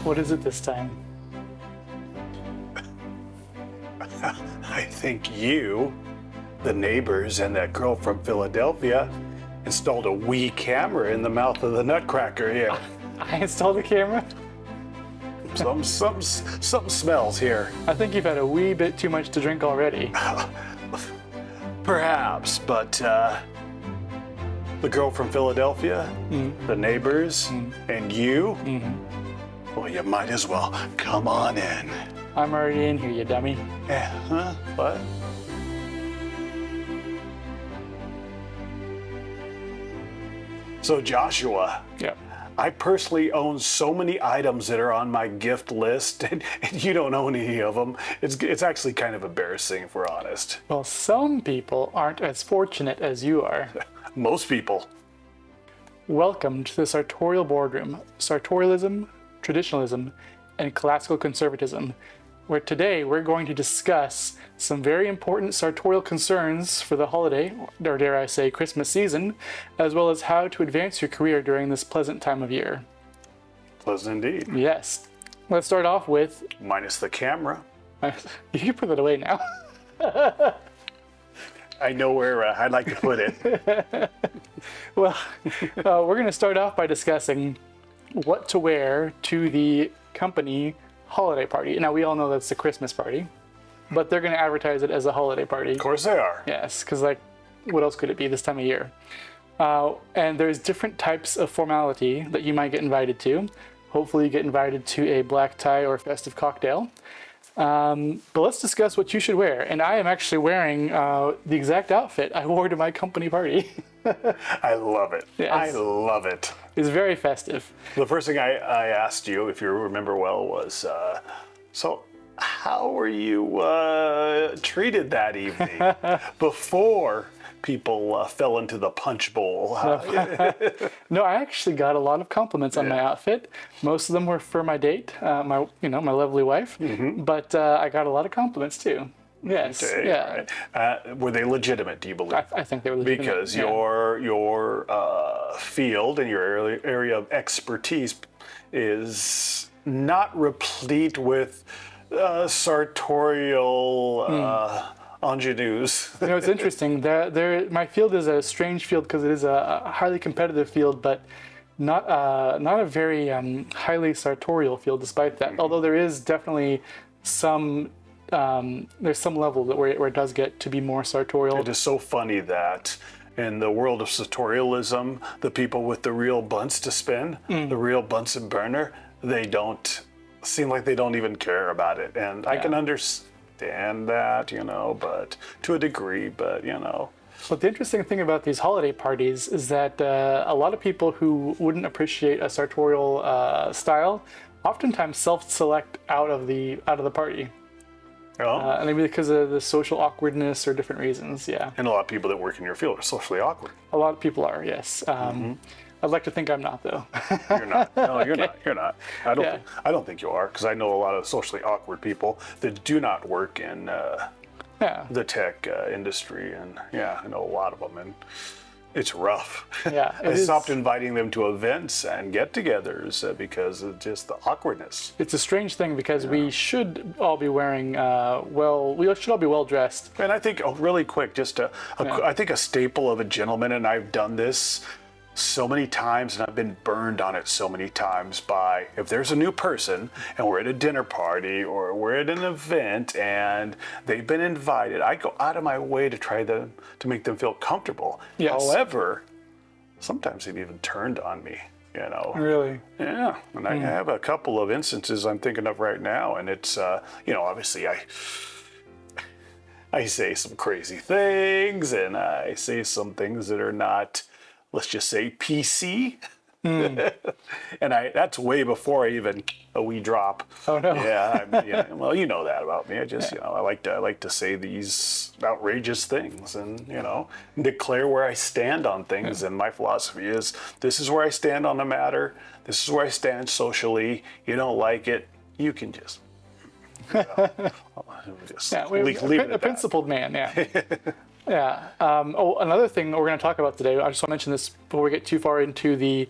What is it this time? I think you, the neighbors, and that girl from Philadelphia installed a wee camera in the mouth of the Nutcracker here. I installed a camera? Something smells here. I think you've had a wee bit too much to drink already. Perhaps, but the girl from Philadelphia, the neighbors, and you, well, you might as well come on in. I'm already in here, you dummy. Huh? What? So Joshua, Yeah. I personally own so many items that are on my gift list, and you don't own any of them. It's actually kind of embarrassing, if we're honest. Well, some people aren't as fortunate as you are. Most people. Welcome to the Sartorial Boardroom, Sartorialism, Traditionalism, and Classical Conservatism, where today we're going to discuss some very important sartorial concerns for the holiday, or dare I say Christmas season, as well as how to advance your career during this pleasant time of year. Pleasant indeed. Yes. Let's start off with... Minus the camera. You can put that away now. I know where I'd like to put it. Well, we're going to start off by discussing what to wear to the company holiday party. Now, we all know that's the Christmas party, but they're going to advertise it as a holiday party. Of course they are. Yes, because like, what else could it be this time of year? And there's different types of formality that you might get invited to. Hopefully you get invited to a black tie or festive cocktail. But let's discuss what you should wear. And I am actually wearing the exact outfit I wore to my company party. I love it. Yes. I love it. It's very festive. The first thing I asked you, if you remember well, was, so how were you treated that evening before people fell into the punch bowl? No, I actually got a lot of compliments on my outfit. Most of them were for my date, my lovely wife. But I got a lot of compliments too. Yes. Okay, yeah. right. Were they legitimate? Do you believe? I think they were legitimate. Because yeah. your field and your area of expertise is not replete with sartorial ingenues. You know, it's interesting. My field is a strange field because it is a highly competitive field, but not a very highly sartorial field. Despite that, although there is definitely some there's some level that where it does get to be more sartorial. It is so funny that in the world of sartorialism, the people with the real bunts to spend, the real Bunsen burner, they don't seem like they don't even care about it. And I can understand that, but to a degree, but. But the interesting thing about these holiday parties is that a lot of people who wouldn't appreciate a sartorial style oftentimes self-select out of the party. Oh. Maybe because of the social awkwardness or different reasons, yeah. And a lot of people that work in your field are socially awkward. A lot of people are, yes. I'd like to think I'm not, though. You're not. No, you're Okay. not. You're not. I don't think you are, because I know a lot of socially awkward people that do not work in the tech industry, and I know a lot of them, and it's rough. Yeah, I stopped inviting them to events and get-togethers because of just the awkwardness. It's a strange thing because we should all be wearing we should all be well dressed. And I think, really quick, I think a staple of a gentleman, and I've done this so many times, and I've been burned on it so many times by, if there's a new person and we're at a dinner party or we're at an event and they've been invited, I go out of my way to try to make them feel comfortable. Yes. However, sometimes they've even turned on me, Really? Yeah, and I have a couple of instances I'm thinking of right now, and it's, obviously I say some crazy things, and I say some things that are not, let's just say, PC. And that's way before I even a wee drop. Oh no. Yeah, well, you know that about me. I just, I like to say these outrageous things, and declare where I stand on things. And my philosophy is, this is where I stand on the matter. This is where I stand socially. You don't like it, you can just. Leave it a principled man. Yeah. Yeah. Another thing we're going to talk about today, I just want to mention this before we get too far into the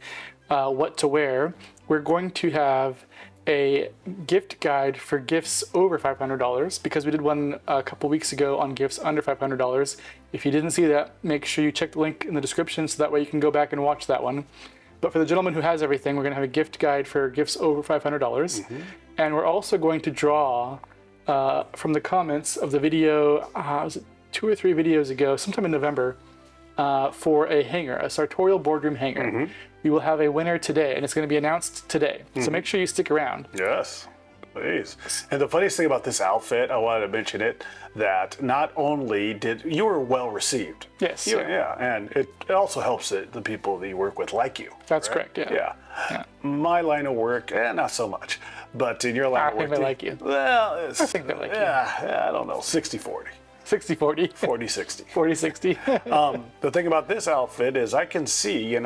what to wear. We're going to have a gift guide for gifts over $500 because we did one a couple weeks ago on gifts under $500. If you didn't see that, make sure you check the link in the description so that way you can go back and watch that one. But for the gentleman who has everything, we're going to have a gift guide for gifts over $500. And we're also going to draw from the comments of the video, was it 2 or 3 videos ago, sometime in November, for a hanger, a Sartorial boardroom hanger. We will have a winner today, and it's going to be announced today. So make sure you stick around. Yes, please. And the funniest thing about this outfit, I wanted to mention it, that not only did you were well received. Yes. Yeah, and it also helps that the people that you work with like you. That's right? correct, Yeah. My line of work, not so much. But in your line of work, I think they like you. Well, I think they like you. Yeah, I don't know, 60-40. 60-40. 40-60. 40-60. The thing about this outfit is I can see,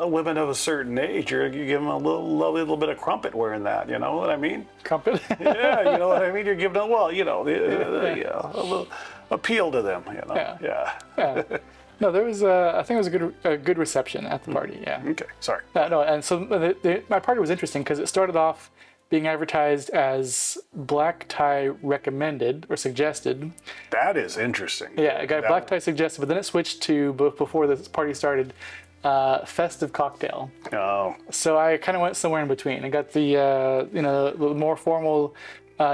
women of a certain age, you give them a little bit of crumpet wearing that, you know what I mean? Crumpet? Yeah, you know what I mean? You're giving them, a little appeal to them, you know? Yeah. No, there was, I think it was a good reception at the party, yeah. Okay, sorry. No, and so my party was interesting because it started off being advertised as black tie recommended or suggested. That is interesting. Yeah, it got black tie suggested, but then it switched to, before this party started, festive cocktail. Oh. So I kind of went somewhere in between. I got the more formal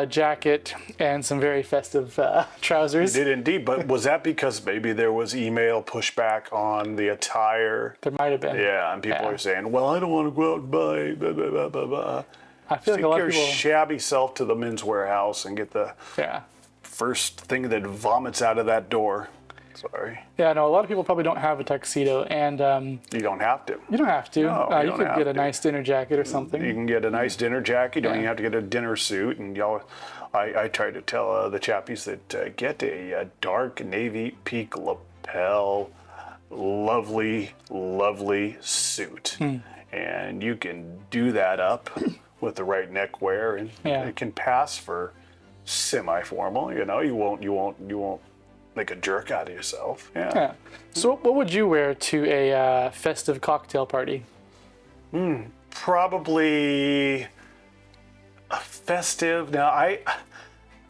jacket and some very festive trousers. You did indeed, but was that because maybe there was email pushback on the attire? There might have been. Yeah, and people are saying, well, I don't want to go out and buy blah, blah, blah, blah, blah. I feel like a lot of people... your shabby self to the men's warehouse and get the first thing that vomits out of that door. Sorry. Yeah, no, a lot of people probably don't have a tuxedo, and you don't have to. You don't have to. No, you could get a nice dinner jacket or something. You can get a nice dinner jacket. You don't even have to get a dinner suit. And I try to tell the chappies that get a dark navy peak lapel, lovely suit, and you can do that up with the right neckwear, and it can pass for semi-formal. You won't make a jerk out of yourself. Yeah. So what would you wear to a festive cocktail party? Probably a festive. Now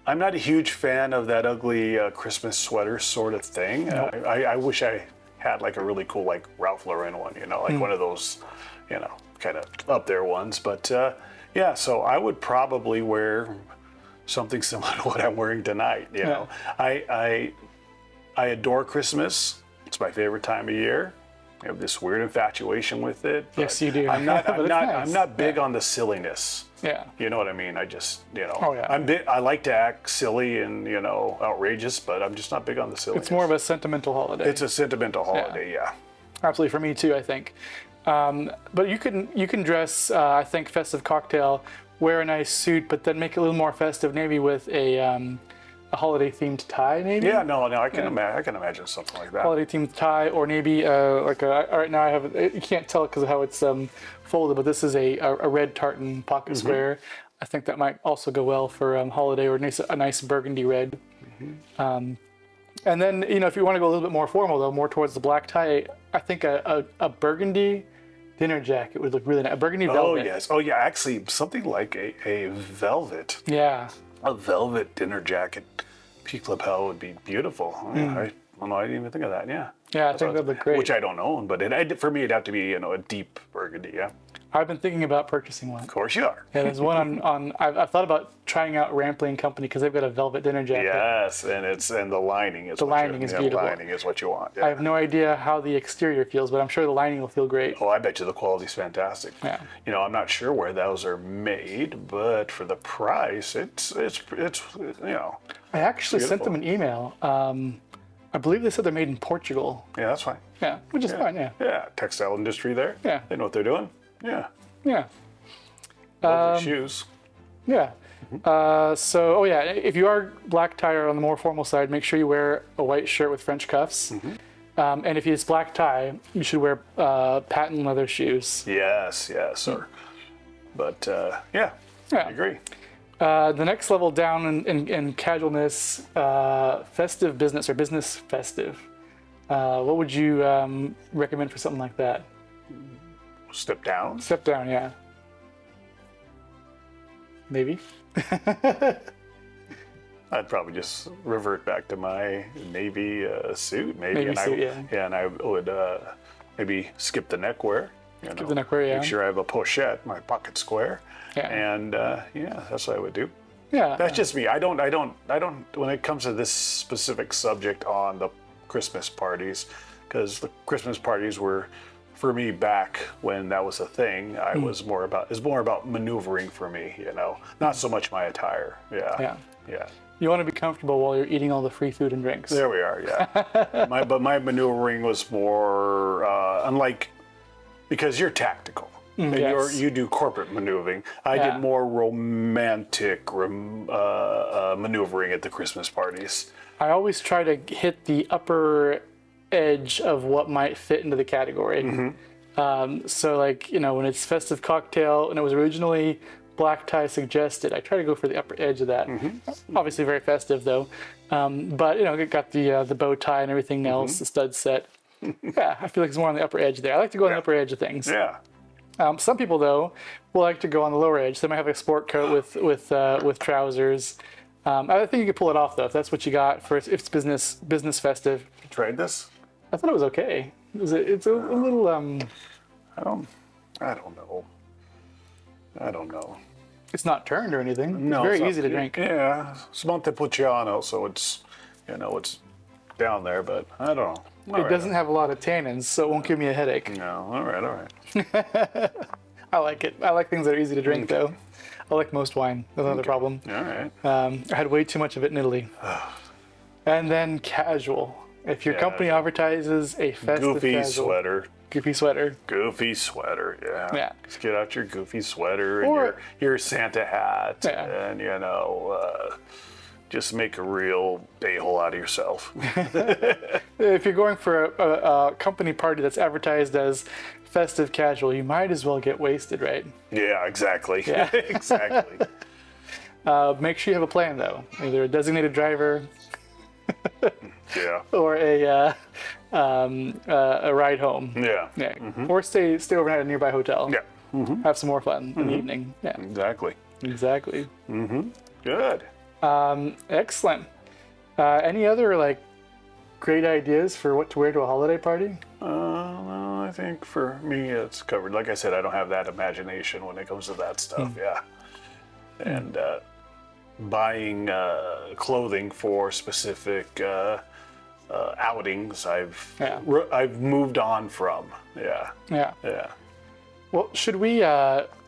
I'm not a huge fan of that ugly Christmas sweater sort of thing. Nope. I wish I had like a really cool like Ralph Lauren one, like one of those, kind of up there ones. But so I would probably wear something similar to what I'm wearing tonight. I adore Christmas. It's my favorite time of year. I have this weird infatuation with it. Yes, you do. I'm not big on the silliness. Yeah. You know what I mean? I just, Oh, yeah. I like to act silly and, outrageous, but I'm just not big on the silliness. It's more of a sentimental holiday. It's a sentimental holiday, yeah. Absolutely, for me too, I think. But you can dress, I think, festive cocktail, wear a nice suit, but then make it a little more festive, maybe with a holiday-themed tie, maybe? Yeah, no, I can imagine something like that. Holiday-themed tie, or maybe right now I have, you can't tell it because of how it's folded, but this is a red tartan pocket square. I think that might also go well for holiday, or a nice burgundy red. And then, if you want to go a little bit more formal, though, more towards the black tie, I think a burgundy dinner jacket would look really nice. A burgundy velvet. Oh, yes. Oh, yeah. Actually, something like a velvet. Yeah. A velvet dinner jacket, peak lapel would be beautiful. I don't know. I didn't even think of that. Yeah. Yeah, I think that'd look great. Which I don't own, but for me, it'd have to be a deep burgundy. Yeah. I've been thinking about purchasing one. Of course you are. Yeah, there's one on I've thought about trying out Rampling Company because they've got a velvet dinner jacket. Yes, and the lining is beautiful. The lining is what you want. Yeah. I have no idea how the exterior feels, but I'm sure the lining will feel great. Oh, I bet you the quality's fantastic. Yeah. I'm not sure where those are made, but for the price, it's I actually sent them an email. I believe they said they're made in Portugal. Yeah, that's fine. Yeah, which is fine. Yeah. Yeah, textile industry there. Yeah. They know what they're doing. Yeah. Yeah. Lovely shoes. Yeah. If you are black tie or on the more formal side, make sure you wear a white shirt with French cuffs. And if it's black tie, you should wear patent leather shoes. Yes, sir. But I agree. The next level down in casualness, festive business or business festive. What would you recommend for something like that? Step down. Step down, yeah. Maybe. I'd probably just revert back to my navy suit, maybe. Navy and suit, yeah. And I would maybe skip the neckwear. Skip the neckwear, yeah. Make sure I have a pochette, my pocket square. Yeah. And yeah, that's what I would do. Yeah. That's just me. I don't, when it comes to this specific subject on the Christmas parties, because the Christmas parties were, for me back when that was a thing, it's more about maneuvering for me, not so much my attire. Yeah. You want to be comfortable while you're eating all the free food and drinks. There we are, yeah. But my maneuvering was more, unlike, because you're tactical. And Yes. you do corporate maneuvering. I did more romantic maneuvering at the Christmas parties. I always try to hit the upper edge of what might fit into the category. So like, when it's festive cocktail and it was originally black tie suggested, I try to go for the upper edge of that. Obviously very festive though. But it got the bow tie and everything else, the stud set. Yeah, I feel like it's more on the upper edge there. I like to go on the upper edge of things. Yeah. Some people though will like to go on the lower edge. They might have a sport coat with trousers. I think you could pull it off though if that's what you got for if it's business festive. You tried this? I thought it was okay. It's a little I don't know. I don't know. It's not turned or anything. No, it's very not- easy to drink. Yeah, it's Montepulciano, so it's it's down there, but I don't know. It doesn't have a lot of tannins, so it won't give me a headache. No, all right. I like it. I like things that are easy to drink though. I like most wine. That's another problem. All right. I had way too much of it in Italy. And then casual. If your company advertises a festive Goofy casual, sweater. goofy sweater. Goofy sweater, yeah. Yeah. Just get out your goofy sweater and Or- your Santa hat, Yeah. and just make a real a-hole out of yourself. If you're going for a company party that's advertised as festive casual, you might as well get wasted, right? Yeah, exactly. Yeah. Exactly. Make sure you have a plan though. Either a designated driver Yeah. or a ride home. Yeah. Yeah. Or stay overnight at a nearby hotel. Yeah. Have some more fun in the evening. Yeah. Exactly. Exactly. Good. Excellent. Any other great ideas for what to wear to a holiday party? No, I think for me it's covered. Like I said, I don't have that imagination when it comes to that stuff. Yeah. And buying clothing for specific outings, I've moved on from. Yeah. Yeah. Yeah. Well, should we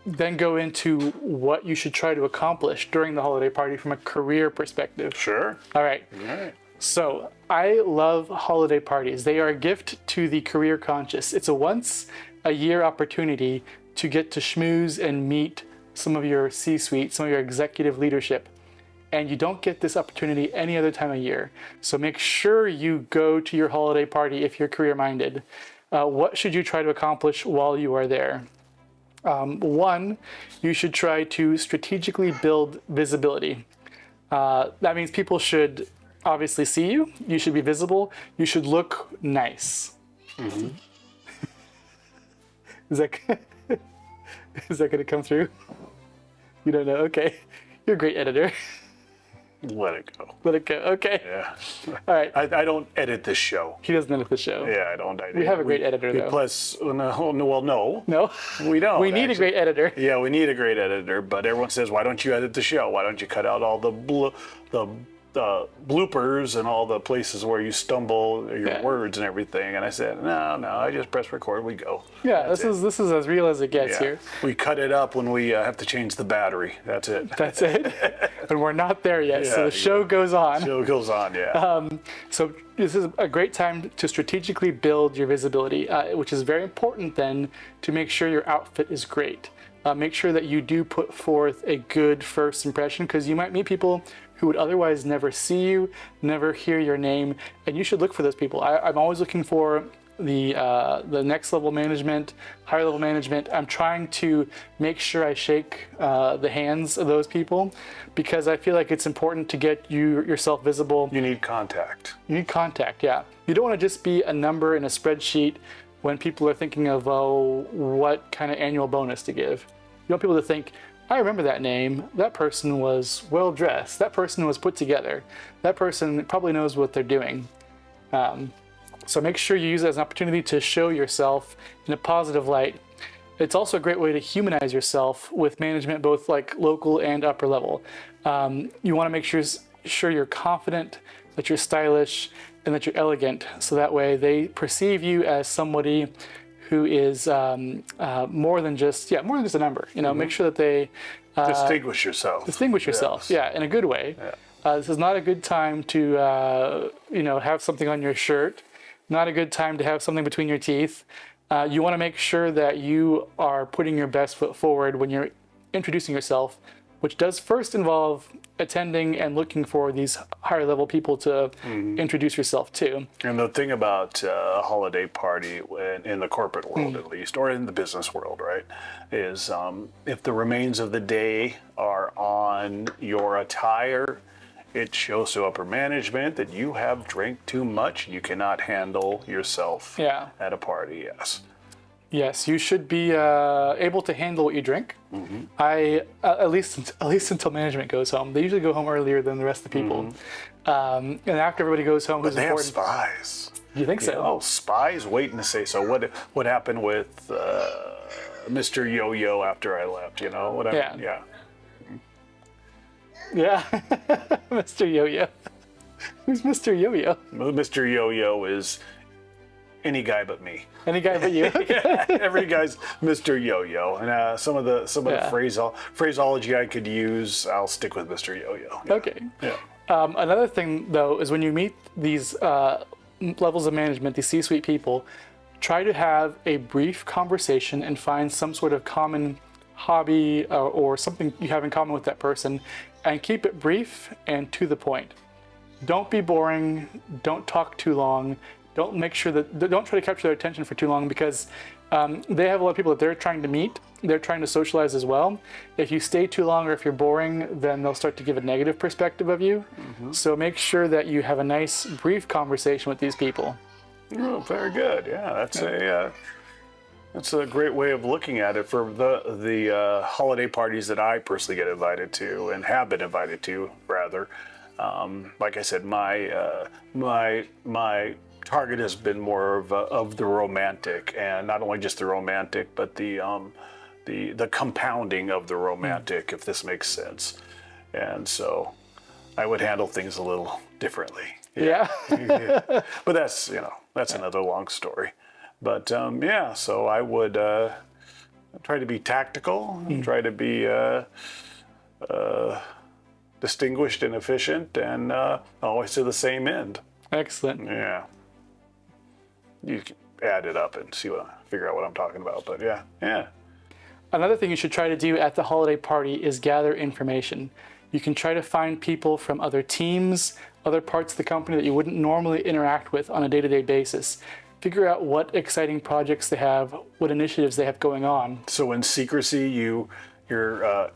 then go into what you should try to accomplish during the holiday party from a career perspective? Sure. All right. All right. So I love holiday parties. They are a gift to the career conscious. It's a once a year opportunity to get to schmooze and meet some of your C-suite, some of your executive leadership. And you don't get this opportunity any other time of year. So make sure you go to your holiday party if you're career minded. What should you try to accomplish while you are there? One, you should try to strategically build visibility. That means people should obviously see you. You should be visible. You should look nice. Is that going to come through? You don't know? Okay. You're a great editor. Let it go. Let it go. Okay. Yeah. All right. I don't edit this show. He doesn't edit the show. Yeah, I don't. We have a great editor, though. Plus, no, No? we don't. We need a great editor. Yeah, we need a great editor, but everyone says, why don't you edit the show? Why don't you cut out all the bloopers and all the places where you stumble your words and everything? And I said, no, I just press record, we go. Yeah, this is as real as it gets here. We cut it up when we have to change the battery. That's it. That's it. And we're not there yet, so Yeah, the show goes on. Show goes on, yeah. So this is a great time to strategically build your visibility, which is very important then to make sure your outfit is great. Make sure that you do put forth a good first impression, because you might meet people who would otherwise never see you, never hear your name, and you should look for those people. I'm always looking for the next level management, higher level management. I'm trying to make sure I shake the hands of those people, because I feel like it's important to get yourself visible. You need contact. You need contact, yeah. You don't want to just be a number in a spreadsheet when people are thinking of, what kind of annual bonus to give. You want people to think, I remember that name. That person was well dressed. That person was put together. That person probably knows what they're doing. So make sure you use it as an opportunity to show yourself in a positive light. It's also a great way to humanize yourself with management, both like local and upper level. You want to make sure you're confident, that you're stylish, and that you're elegant. So that way they perceive you as somebody who is more than just a number. Make sure that they Distinguish yourself. Yes. Yeah, in a good way. Yeah. This is not a good time to have something on your shirt. Not a good time to have something between your teeth. You want to make sure that you are putting your best foot forward when you're introducing yourself, which does first involve attending and looking for these higher level people to introduce yourself to. And the thing about a holiday party, in the corporate world at least, or in the business world, right, is if the remains of the day are on your attire, it shows to upper management that you have drank too much and you cannot handle yourself at a party, yes. Yes, you should be able to handle what you drink. I at least until management goes home. They usually go home earlier than the rest of the people. And after everybody goes home, but they have spies. You think so? Oh, spies waiting to say so. What happened with Mr. Yo-Yo after I left? Whatever. Yeah. Yeah, Mr. Yo-Yo. Who's Mr. Yo-Yo? Mr. Yo-Yo is any guy but me. Any guy but you? Yeah, every guy's Mr. Yo-Yo. And some of the phraseology I could use, I'll stick with Mr. Yo-Yo. Yeah. Okay. Yeah. Another thing, though, is when you meet these levels of management, these C-suite people, try to have a brief conversation and find some sort of common hobby or something you have in common with that person, and keep it brief and to the point. Don't be boring. Don't talk too long. Don't try to capture their attention for too long, because they have a lot of people that they're trying to meet. They're trying to socialize as well. If you stay too long or if you're boring, then they'll start to give a negative perspective of you. So make sure that you have a nice, brief conversation with these people. Oh, very good. Yeah, that's a great way of looking at it for the holiday parties that I personally get invited to and have been invited to, rather. Like I said, my target has been more of the romantic, and not only just the romantic, but the compounding of the romantic, if this makes sense. And so I would handle things a little differently. Yeah. But that's another long story. But so I would try to be tactical, and try to be distinguished and efficient, and always to the same end. Excellent. Yeah. You can add it up and figure out what I'm talking about. But yeah. Another thing you should try to do at the holiday party is gather information. You can try to find people from other teams, other parts of the company that you wouldn't normally interact with on a day-to-day basis. Figure out what exciting projects they have, what initiatives they have going on. So in secrecy, you're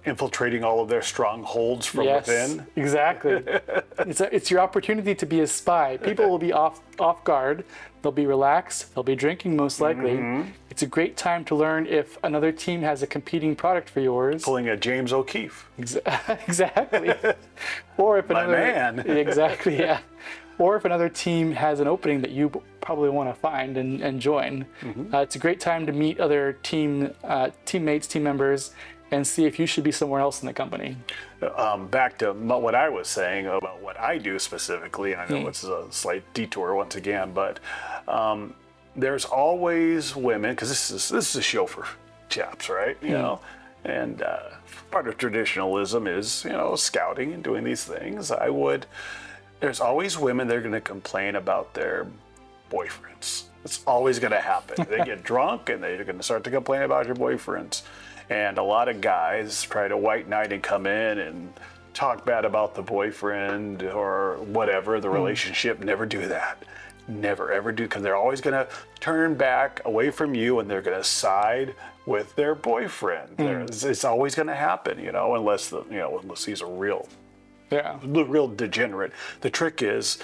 infiltrating all of their strongholds from within? Exactly. It's your opportunity to be a spy. People will be off guard. They'll be relaxed. They'll be drinking most likely. It's a great time to learn if another team has a competing product for yours. Pulling a James O'Keefe. Exactly. Or if another man. Exactly, yeah. Or if another team has an opening that you probably want to find and join. It's a great time to meet other teammates, team members, and see if you should be somewhere else in the company. Back to what I was saying about what I do specifically, I know it's a slight detour once again, but there's always women, because this is a show for chaps, right? You know, and part of traditionalism is scouting and doing these things. There's always women that are going to complain about their boyfriends. It's always going to happen. They get drunk and they're going to start to complain about your boyfriends. And a lot of guys try to white knight and come in and talk bad about the boyfriend or whatever, the relationship. Never do that. Never, ever do, because they're always going to turn back away from you and they're going to side with their boyfriend. It's always going to happen, unless he's a real degenerate. The trick is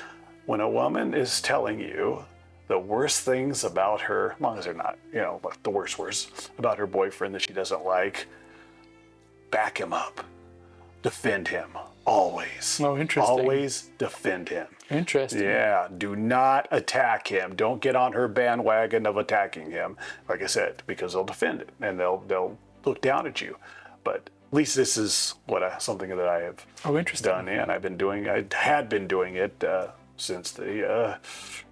when a woman is telling you the worst things about her, as long as they're not, the worst about her boyfriend that she doesn't like, back him up. Defend him. Always. Oh, interesting. Always defend him. Interesting. Yeah, do not attack him. Don't get on her bandwagon of attacking him. Like I said, because they'll defend it and they'll look down at you. But at least this is something that I have done, and I had been doing it since the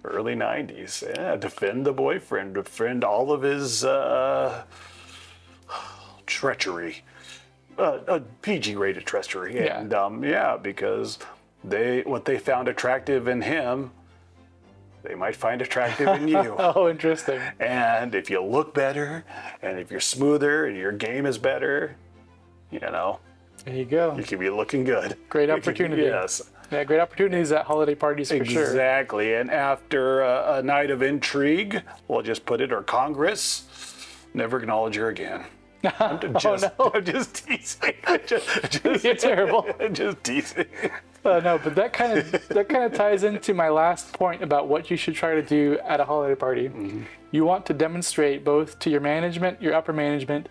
early 90s. Yeah, defend the boyfriend, defend all of his treachery. PG-rated treachery, and because what they found attractive in him, they might find attractive in you. Oh, interesting. And if you look better, and if you're smoother, and your game is better, there you go. you could be looking good. Great opportunity. Yes. Yeah, great opportunities at holiday parties for sure. Exactly. And after a night of intrigue, we'll just put it, or Congress, never acknowledge her again. I'm just teasing. You're terrible. Just teasing. No, but that kind of ties into my last point about what you should try to do at a holiday party. Mm-hmm. You want to demonstrate both to your management, your upper management,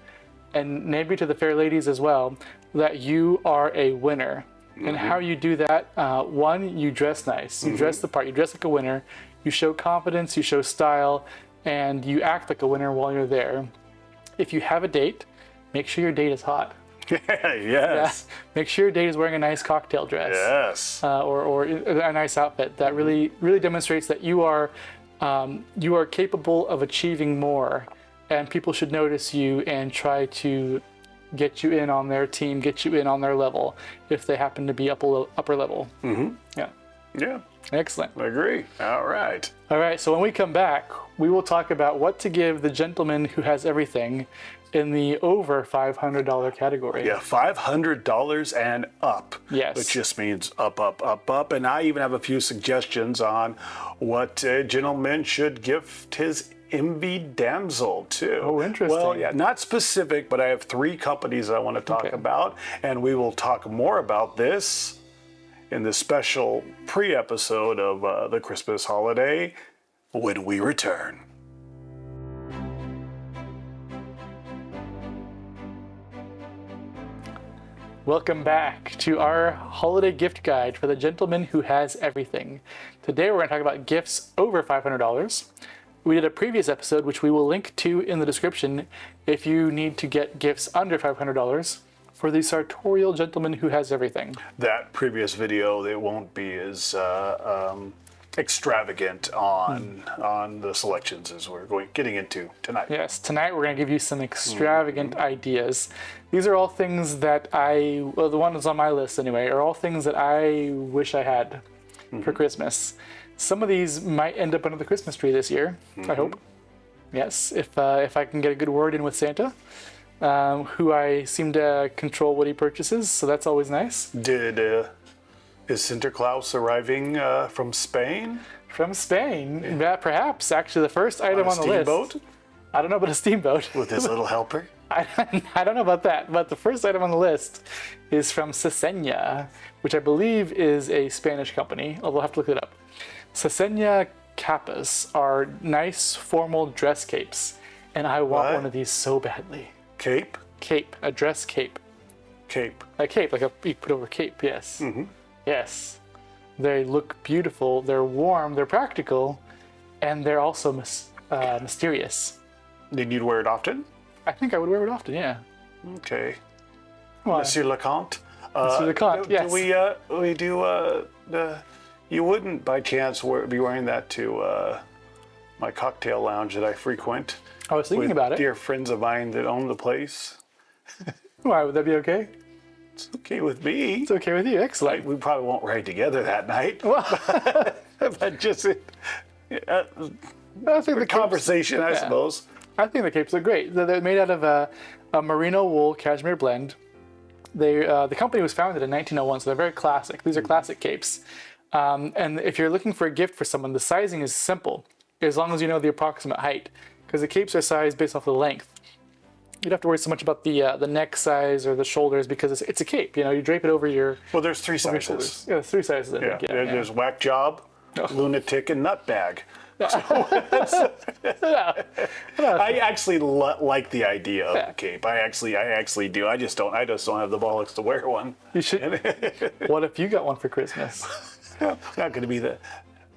and maybe to the fair ladies as well, that you are a winner. Mm-hmm. And how you do that, one, you dress nice. You dress the part. You dress like a winner. You show confidence. You show style. And you act like a winner while you're there. If you have a date, make sure your date is hot. Yes. Yeah. Make sure your date is wearing a nice cocktail dress. Yes. Or a nice outfit that really demonstrates that you are capable of achieving more, and people should notice you and try to get you in on their team, get you in on their level if they happen to be upper level. Mm-hmm. Yeah. Yeah. Excellent. I agree. All right. All right. So when we come back, we will talk about what to give the gentleman who has everything in the over $500 category. Yeah, $500 and up. Yes. Which just means up, up, up, up. And I even have a few suggestions on what a gentleman should gift his envy damsel to. Oh, interesting. Well, yeah, not specific, but I have 3 companies I want to talk about, and we will talk more about this in the special pre-episode of the Christmas holiday when we return. Welcome back to our holiday gift guide for the gentleman who has everything. Today we're going to talk about gifts over $500. We did a previous episode, which we will link to in the description if you need to get gifts under $500 for the sartorial gentleman who has everything. That previous video, they won't be as extravagant on the selections as we're getting into tonight. Yes, tonight we're going to give you some extravagant ideas. These are all things that the ones on my list anyway, are all things that I wish I had for Christmas. Some of these might end up under the Christmas tree this year, I hope. Yes, if I can get a good word in with Santa, who I seem to control what he purchases, so that's always nice. Is Sinterklaas arriving from Spain? From Spain? Yeah, perhaps. Actually, the first item on the list. Steamboat? I don't know about a steamboat. With his little helper? I don't know about that, but the first item on the list is from Cesena, which I believe is a Spanish company, although I'll have to look it up. Cesena capas are nice formal dress capes, and I want one of these so badly. Cape? Cape, a dress cape. Cape. A cape, like you put over cape, yes. Mm-hmm. Yes. They look beautiful, they're warm, they're practical, and they're also mysterious. Did you wear it often? I think I would wear it often, yeah. Okay. Why? Monsieur le Comte? Monsieur le Comte, yes. You wouldn't by chance be wearing that to my cocktail lounge that I frequent? I was thinking about it. Dear friends of mine that own the place. Why, would that be okay? It's okay with me. It's okay with you, excellent. We probably won't ride together that night. Well, but just I think the conversation, I suppose. I think the capes are great. They're made out of a merino wool cashmere blend. The company was founded in 1901, so they're very classic. These are classic capes. And if you're looking for a gift for someone, the sizing is simple, as long as you know the approximate height, because the capes are sized based off the length. You don't have to worry so much about the neck size or the shoulders because it's a cape. You know, you drape it over your. Well, there's 3 sizes. Yeah, there's 3 sizes. I think. There's whack job, lunatic, and nutbag. I actually like the idea of a cape. I actually do. I just don't have the bollocks to wear one. You should. What if you got one for Christmas? Not going to be the.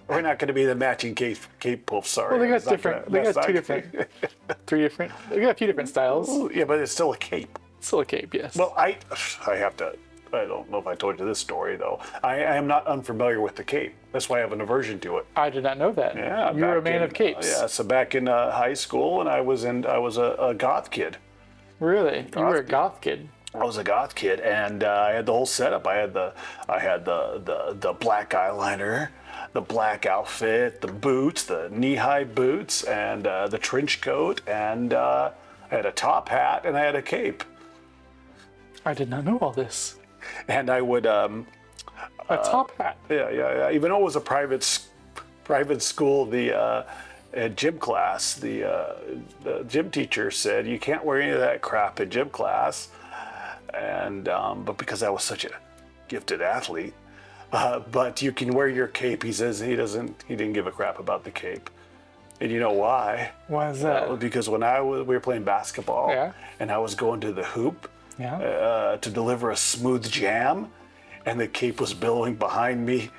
We're not going to be the matching cape puff. Sorry. Well, they got different. They got three different. They got a few different styles. Yeah, but it's still a cape. Still a cape, yes. Well, I have to. I don't know if I told you this story though. I am not unfamiliar with the cape. That's why I have an aversion to it. I did not know that. Yeah, you were a man of capes. Yeah, so back in high school, and I was a goth kid. Really, you were a goth kid. I was a goth kid, and I had the whole setup. I had the black eyeliner, the black outfit, the boots, the knee-high boots, and the trench coat, and I had a top hat, and I had a cape. I did not know all this. And I would a top hat. Yeah. Even though it was a private school, the gym class, the gym teacher said you can't wear any of that crap in gym class. And but because I was such a gifted athlete, but you can wear your cape. He says he didn't give a crap about the cape. And you know why? Why is that? Because when we were playing basketball, and I was going to the hoop, to deliver a smooth jam, and the cape was billowing behind me.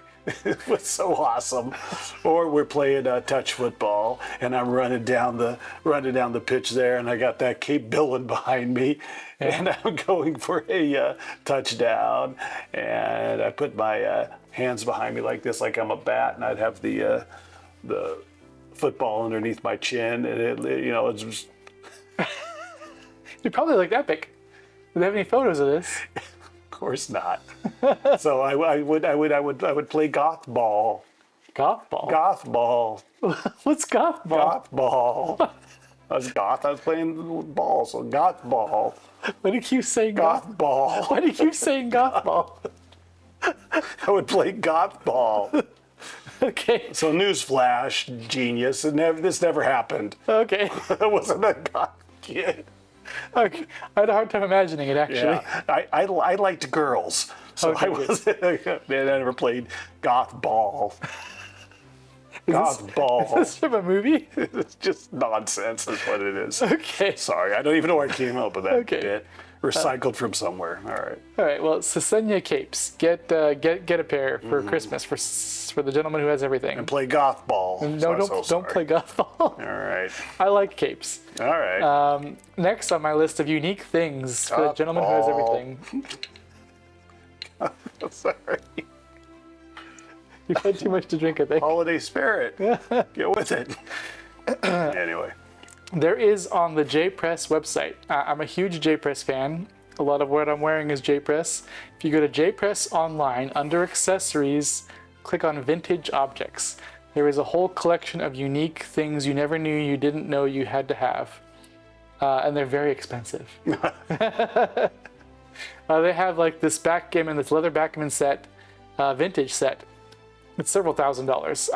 It was so awesome. Or we're playing touch football, and I'm running down the pitch there, and I got that cape billowing behind me, and I'm going for a touchdown, and I put my hands behind me like this, like I'm a bat, and I'd have the football underneath my chin, and it's just. You probably looked epic. Do they have any photos of this? Of course not. So I would play goth ball. Goth ball? Goth ball. What's goth ball? Goth ball. I was goth. I was playing ball, so goth ball. Why do you keep saying goth ball? Why do you keep saying goth ball? I would play goth ball. Okay. So newsflash, genius. This never happened. Okay. I wasn't a goth kid. Okay. I had a hard time imagining it, actually. Yeah. I liked girls, so I wasn't. Man, I never played goth ball. Goth ball. Is this from a movie? It's just nonsense. Is what it is. Okay. Sorry, I don't even know where I came up with that bit. Recycled from somewhere. All right. All right. Well, Sesenya capes. Get a pair for Christmas for the gentleman who has everything. And play goth ball. No, don't play goth ball. All right. I like capes. All right. Next on my list of unique things for the gentleman who has everything. Sorry. You've had too much to drink, I think. Holiday spirit. Get with it. Anyway. There is on the J-Press website. I'm a huge J-Press fan. A lot of what I'm wearing is J-Press. If you go to J-Press online, under accessories, click on vintage objects. There is a whole collection of unique things you never knew you didn't know you had to have. And they're very expensive. They have like this backgammon, this leather backgammon set, vintage set. It's several $1,000s.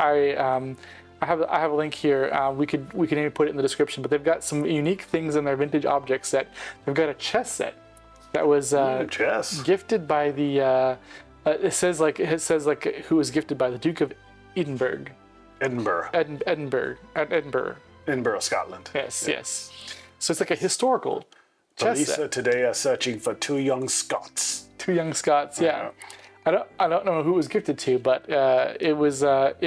I have a link here. We can maybe put it in the description. But they've got some unique things in their vintage object set. They've got a chess set that was gifted by the. It says who was gifted by the Duke of Edinburgh. Edinburgh, Scotland. Yes. So it's like a historical chess Lisa set. Today is searching for two young Scots. Two young Scots, yeah. I don't know who it was gifted to, but it was at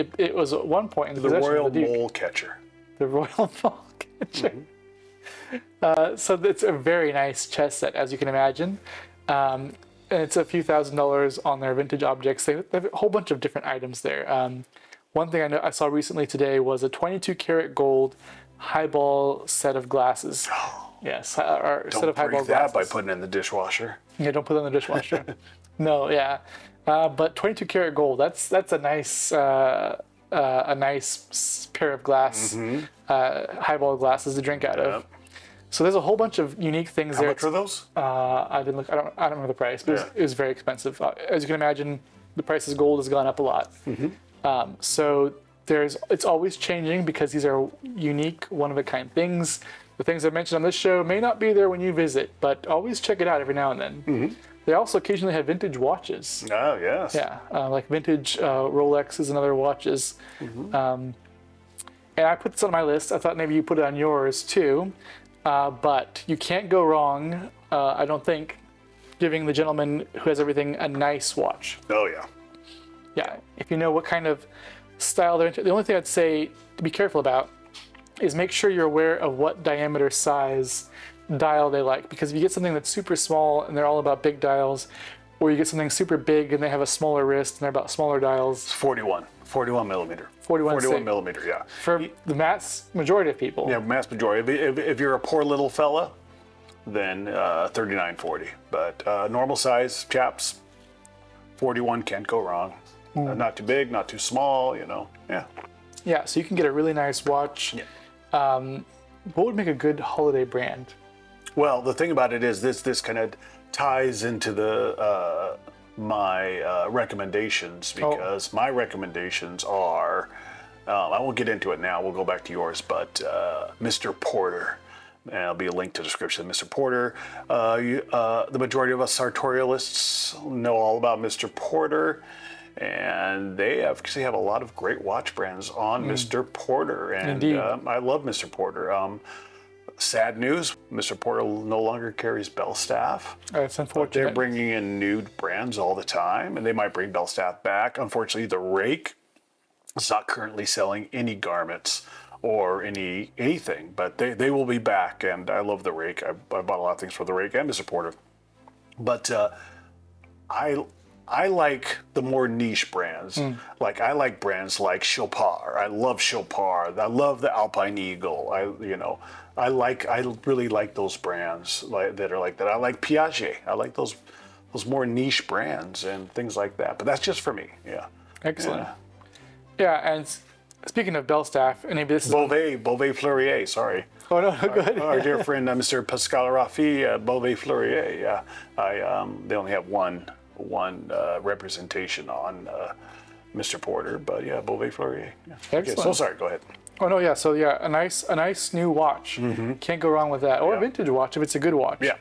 one point in the possession Royal of the Duke. Mole Catcher. The Royal Mole Catcher. So it's a very nice chess set, as you can imagine. And it's a few $1,000s on their vintage objects. They have a whole bunch of different items there. One thing I saw recently today was a 22 karat gold highball set of glasses. Yes, or set of highball glasses. Don't break that by putting it in the dishwasher. Yeah, don't put it in the dishwasher. No, yeah. But 22 karat gold, that's a nice pair of highball glasses to drink out of. So there's a whole bunch of unique things there. How much are those? I didn't look. I don't remember the price, but it was very expensive. As you can imagine, the price of gold has gone up a lot. So it's always changing because these are unique, one-of-a-kind things. The things I mentioned on this show may not be there when you visit, but always check it out every now and then. They also occasionally have vintage watches. Oh, yes. Yeah, like vintage Rolexes and other watches. And I put this on my list. I thought maybe you put it on yours too. But you can't go wrong, I don't think, giving the gentleman who has everything a nice watch. Oh, yeah. Yeah, if you know what kind of style they're into. The only thing I'd say to be careful about is make sure you're aware of what diameter, size, dial they like. Because if you get something that's super small and they're all about big dials, or you get something super big and they have a smaller wrist and they're about smaller dials. It's 41 millimeter. 41 millimeter, yeah. For the mass majority of people. Yeah, mass majority. If you're a poor little fella, then 39.40. But normal size chaps, 41 can't go wrong. Not too big, not too small, you know. Yeah. Yeah, so you can get a really nice watch. Yeah. What would make a good holiday brand? Well, the thing about it is this kind of ties into the my recommendations, because my recommendations are, I won't get into it now, we'll go back to yours, but Mr. Porter. And there'll be a link to the description of Mr. Porter. The majority of us sartorialists know all about Mr. Porter, and they actually have a lot of great watch brands on Mr. Porter. And I love Mr. Porter. Sad news, Mr. Porter no longer carries Belstaff. That's unfortunate. They're bringing in new brands all the time, and they might bring Belstaff back. Unfortunately, the Rake is not currently selling any garments or anything, but they will be back, and I love the Rake. I bought a lot of things for the Rake and Mr. Porter. But I like the more niche brands. Like I like brands like Chopard. I love Chopard. I love the Alpine Eagle. I really like those brands that are like that. I like Piaget. I like those more niche brands and things like that. But that's just for me. Yeah. Excellent. Yeah, and speaking of Belstaff, and maybe this is Beauvais Fleurier. Sorry. Oh no, good. Our dear friend Mr. Pascal Raffi, Beauvais Fleurier. Yeah. They only have one representation on Mr. Porter, but yeah, Beauvais Fleurier. Yeah. Excellent. Okay, so sorry. Go ahead. Oh no, yeah. So yeah, a nice new watch. Can't go wrong with that. Or a vintage watch if it's a good watch. Yeah.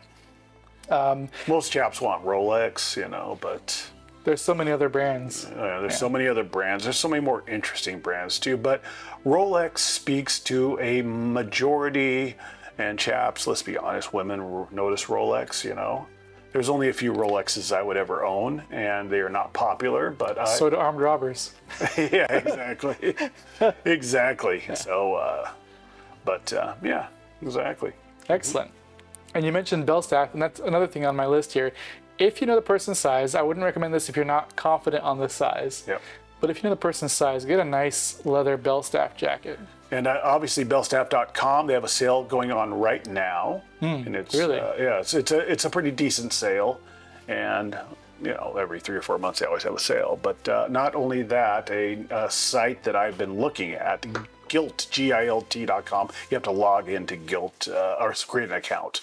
Most chaps want Rolex, but there's so many other brands. So many other brands. There's so many more interesting brands too. But Rolex speaks to a majority, and chaps, let's be honest, women notice Rolex. There's only a few Rolexes I would ever own, and they are not popular. But so do armed robbers. Yeah, exactly. Exactly. Yeah. So, yeah, exactly. Excellent. And you mentioned Belstaff, and that's another thing on my list here. If you know the person's size, I wouldn't recommend this if you're not confident on the size. Yep. But if you know the person's size, get a nice leather Belstaff jacket. And obviously, Belstaff.com, they have a sale going on right now. And it's really? It's a pretty decent sale. And, every 3 or 4 months they always have a sale. But not only that, a site that I've been looking at, Gilt.com, you have to log into Gilt or create an account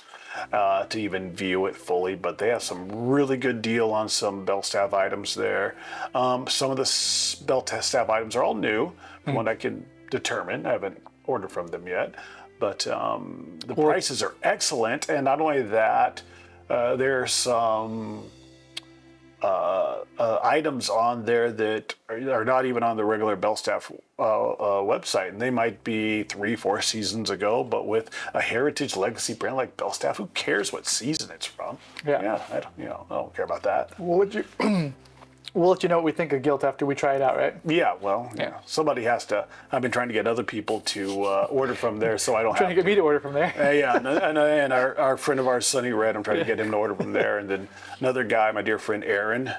to even view it fully. But they have some really good deal on some Belstaff items there. Some of the Belstaff items are all new, from what I can determine. I haven't ordered from them yet, but the prices are excellent. And not only that, there's some items on there that are not even on the regular Belstaff website, and they might be 3-4 seasons ago, but with a heritage legacy brand like Belstaff, who cares what season it's from? I don't care about that. We'll let you know what we think of Gilt after we try it out, right? Yeah, well, somebody has to. I've been trying to get other people to order from there, so I don't have trying to get me to order from there. And our friend of ours, Sonny Red, I'm trying to get him to order from there. And then another guy, my dear friend Aaron,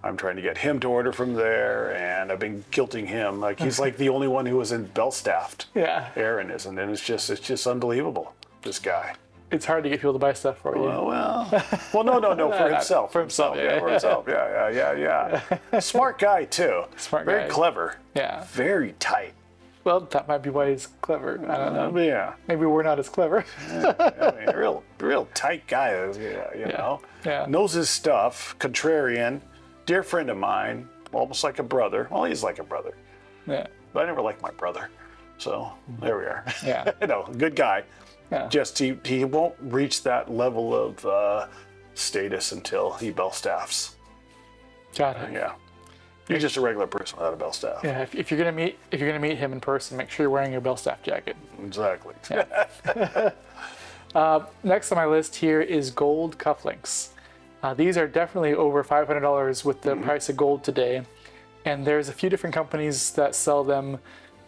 I'm trying to get him to order from there. And I've been guilting him. Like, he's like the only one who was in Belstaff. Yeah. Aaron is. And then it's just unbelievable, this guy. It's hard to get people to buy stuff for you. Well, no, for himself. For himself, yeah. For himself, yeah. Smart guy, too. Very clever. Yeah. Very tight. Well, that might be why he's clever. I don't know. Yeah. Maybe we're not as clever. A real tight guy, you know. Yeah. Knows his stuff, contrarian, dear friend of mine, almost like a brother. Well, he's like a brother. Yeah. But I never liked my brother. So, there we are. Yeah. Good guy. Yeah. Just he won't reach that level of status until he Belstaffs. Got it. Yeah. You're just a regular person without a bell staff. Yeah, if you're gonna meet him in person, make sure you're wearing your bell staff jacket. Exactly. Next on my list here is gold cufflinks. These are definitely over $500 with the price of gold today, and there's a few different companies that sell them.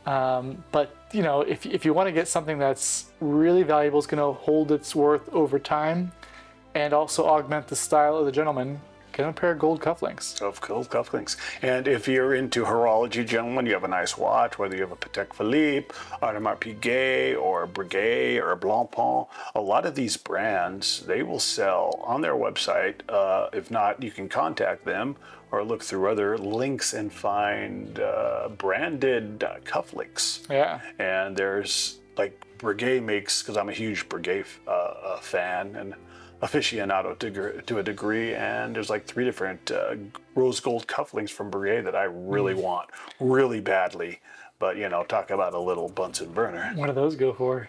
But you know, if you want to get something that's really valuable, it's going to hold its worth over time, and also augment the style of the gentleman, get him a pair of gold cufflinks. Of gold cufflinks. And if you're into horology, gentlemen, you have a nice watch, whether you have a Patek Philippe, Audemars Piguet, or a Breguet, or a Blancpain, a lot of these brands, they will sell on their website. If not, you can contact them or look through other links and find branded cufflinks. Yeah. And there's, like, Breguet makes, because I'm a huge Breguet fan and aficionado to a degree, and there's like 3 different rose gold cufflinks from Breguet that I really want, really badly. But, you know, talk about a little Bunsen burner. What do those go for?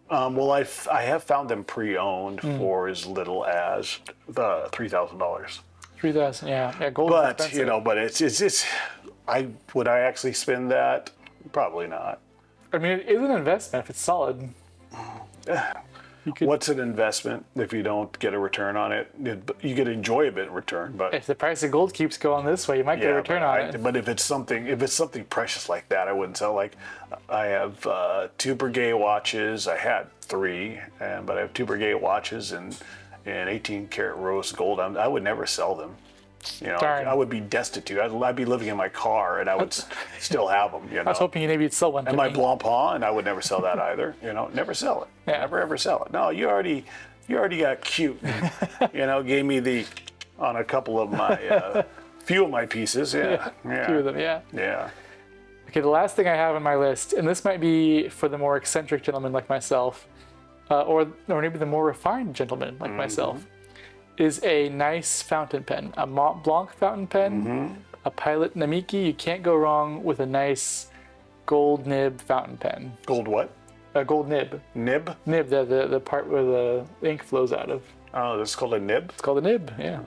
Well, I have found them pre-owned for as little as $3,000. 3,000, yeah, gold. But you know, but it's would I actually spend that? Probably not. I mean, it is an investment if it's solid. What's an investment if you don't get a return on it? You get enjoyment in return, but if the price of gold keeps going this way, you might get a return on it. But if it's something precious like that, I wouldn't sell. Like, I have 2 Breguet watches. I had 3, but I have 2 Breguet watches and 18 karat rose gold. I would never sell them. You know, Darn. I would be destitute. I'd be living in my car, and I would still have them. You know, I was hoping maybe you'd sell one. And my Blancpain, and I would never sell that either. You know, never sell it. Yeah. Never ever sell it. No, you already got cute. And, you know, gave me on a couple of my few of my pieces. Yeah. Few of them. Yeah. Yeah. Okay, the last thing I have on my list, and this might be for the more eccentric gentleman like myself, or maybe the more refined gentleman like myself, is a nice fountain pen, a Mont Blanc fountain pen, a Pilot Namiki. You can't go wrong with a nice gold nib fountain pen. Gold what? A gold nib. Nib? Nib, the part where the ink flows out of. Oh, this is called a nib? It's called a nib, yeah.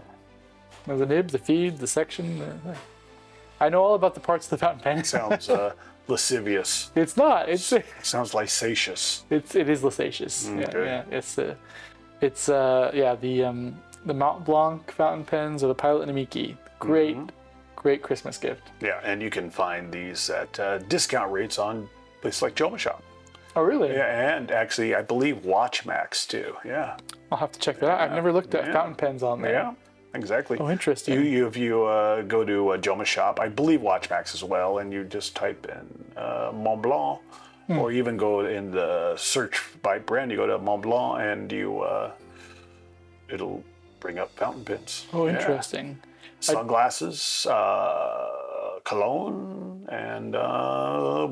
There's the nib, the feed, the section. I know all about the parts of the fountain pen. Sounds lascivious. It's not. It sounds licentious. It is lascivious. Okay. Yeah. The Mont Blanc fountain pens or the Pilot Namiki. Great Christmas gift. Yeah, and you can find these at discount rates on places like Joma Shop. Oh, really? Yeah, and actually, I believe WatchMax too. Yeah. I'll have to check that out. I've never looked at fountain pens on there. Yeah, exactly. Oh, interesting. If you go to Joma Shop, I believe WatchMax as well, and you just type in Mont Blanc, or even go in the search by brand. You go to Mont Blanc, and it'll bring up fountain pens. Oh, interesting. Sunglasses, cologne, and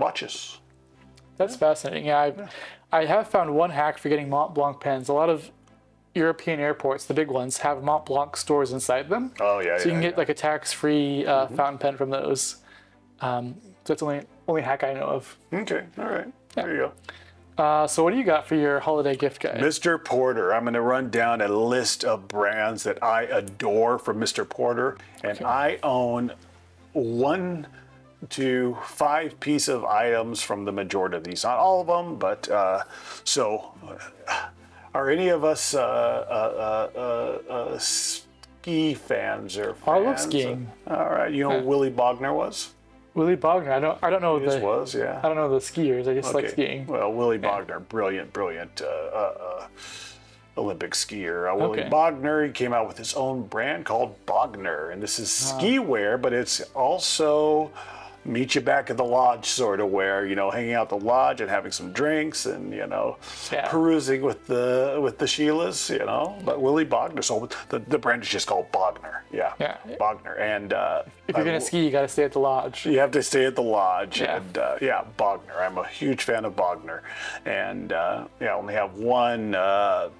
watches. That's fascinating. Yeah, I have found one hack for getting Mont Blanc pens. A lot of European airports, the big ones, have Mont Blanc stores inside them. Oh, yeah. So you can get like a tax-free fountain pen from those. That's the only hack I know of. Okay, all right. Yeah. There you go. So what do you got for your holiday gift guide? Mr. Porter. I'm going to run down a list of brands that I adore from Mr. Porter, and I own 1 to 5 pieces of items from the majority of these. Not all of them, but are any of us ski fans or fans? I love skiing. All right. You know who Willie Bogner was? Willie Bogner. I don't know I don't know the skiers. I just like skiing. Well, Willie Bogner, brilliant Olympic skier. Willie Bogner, he came out with his own brand called Bogner, and this is ski wear, but it's also meet you back at the lodge sort of wear, you know, hanging out at the lodge and having some drinks and, you know, perusing with the Sheilas, you know. But Willie Bogner, so the brand is just called Bogner. Yeah. Bogner. And if you're gonna ski, you gotta stay at the lodge. You have to stay at the lodge. Yeah. And Bogner. I'm a huge fan of Bogner. And I only have one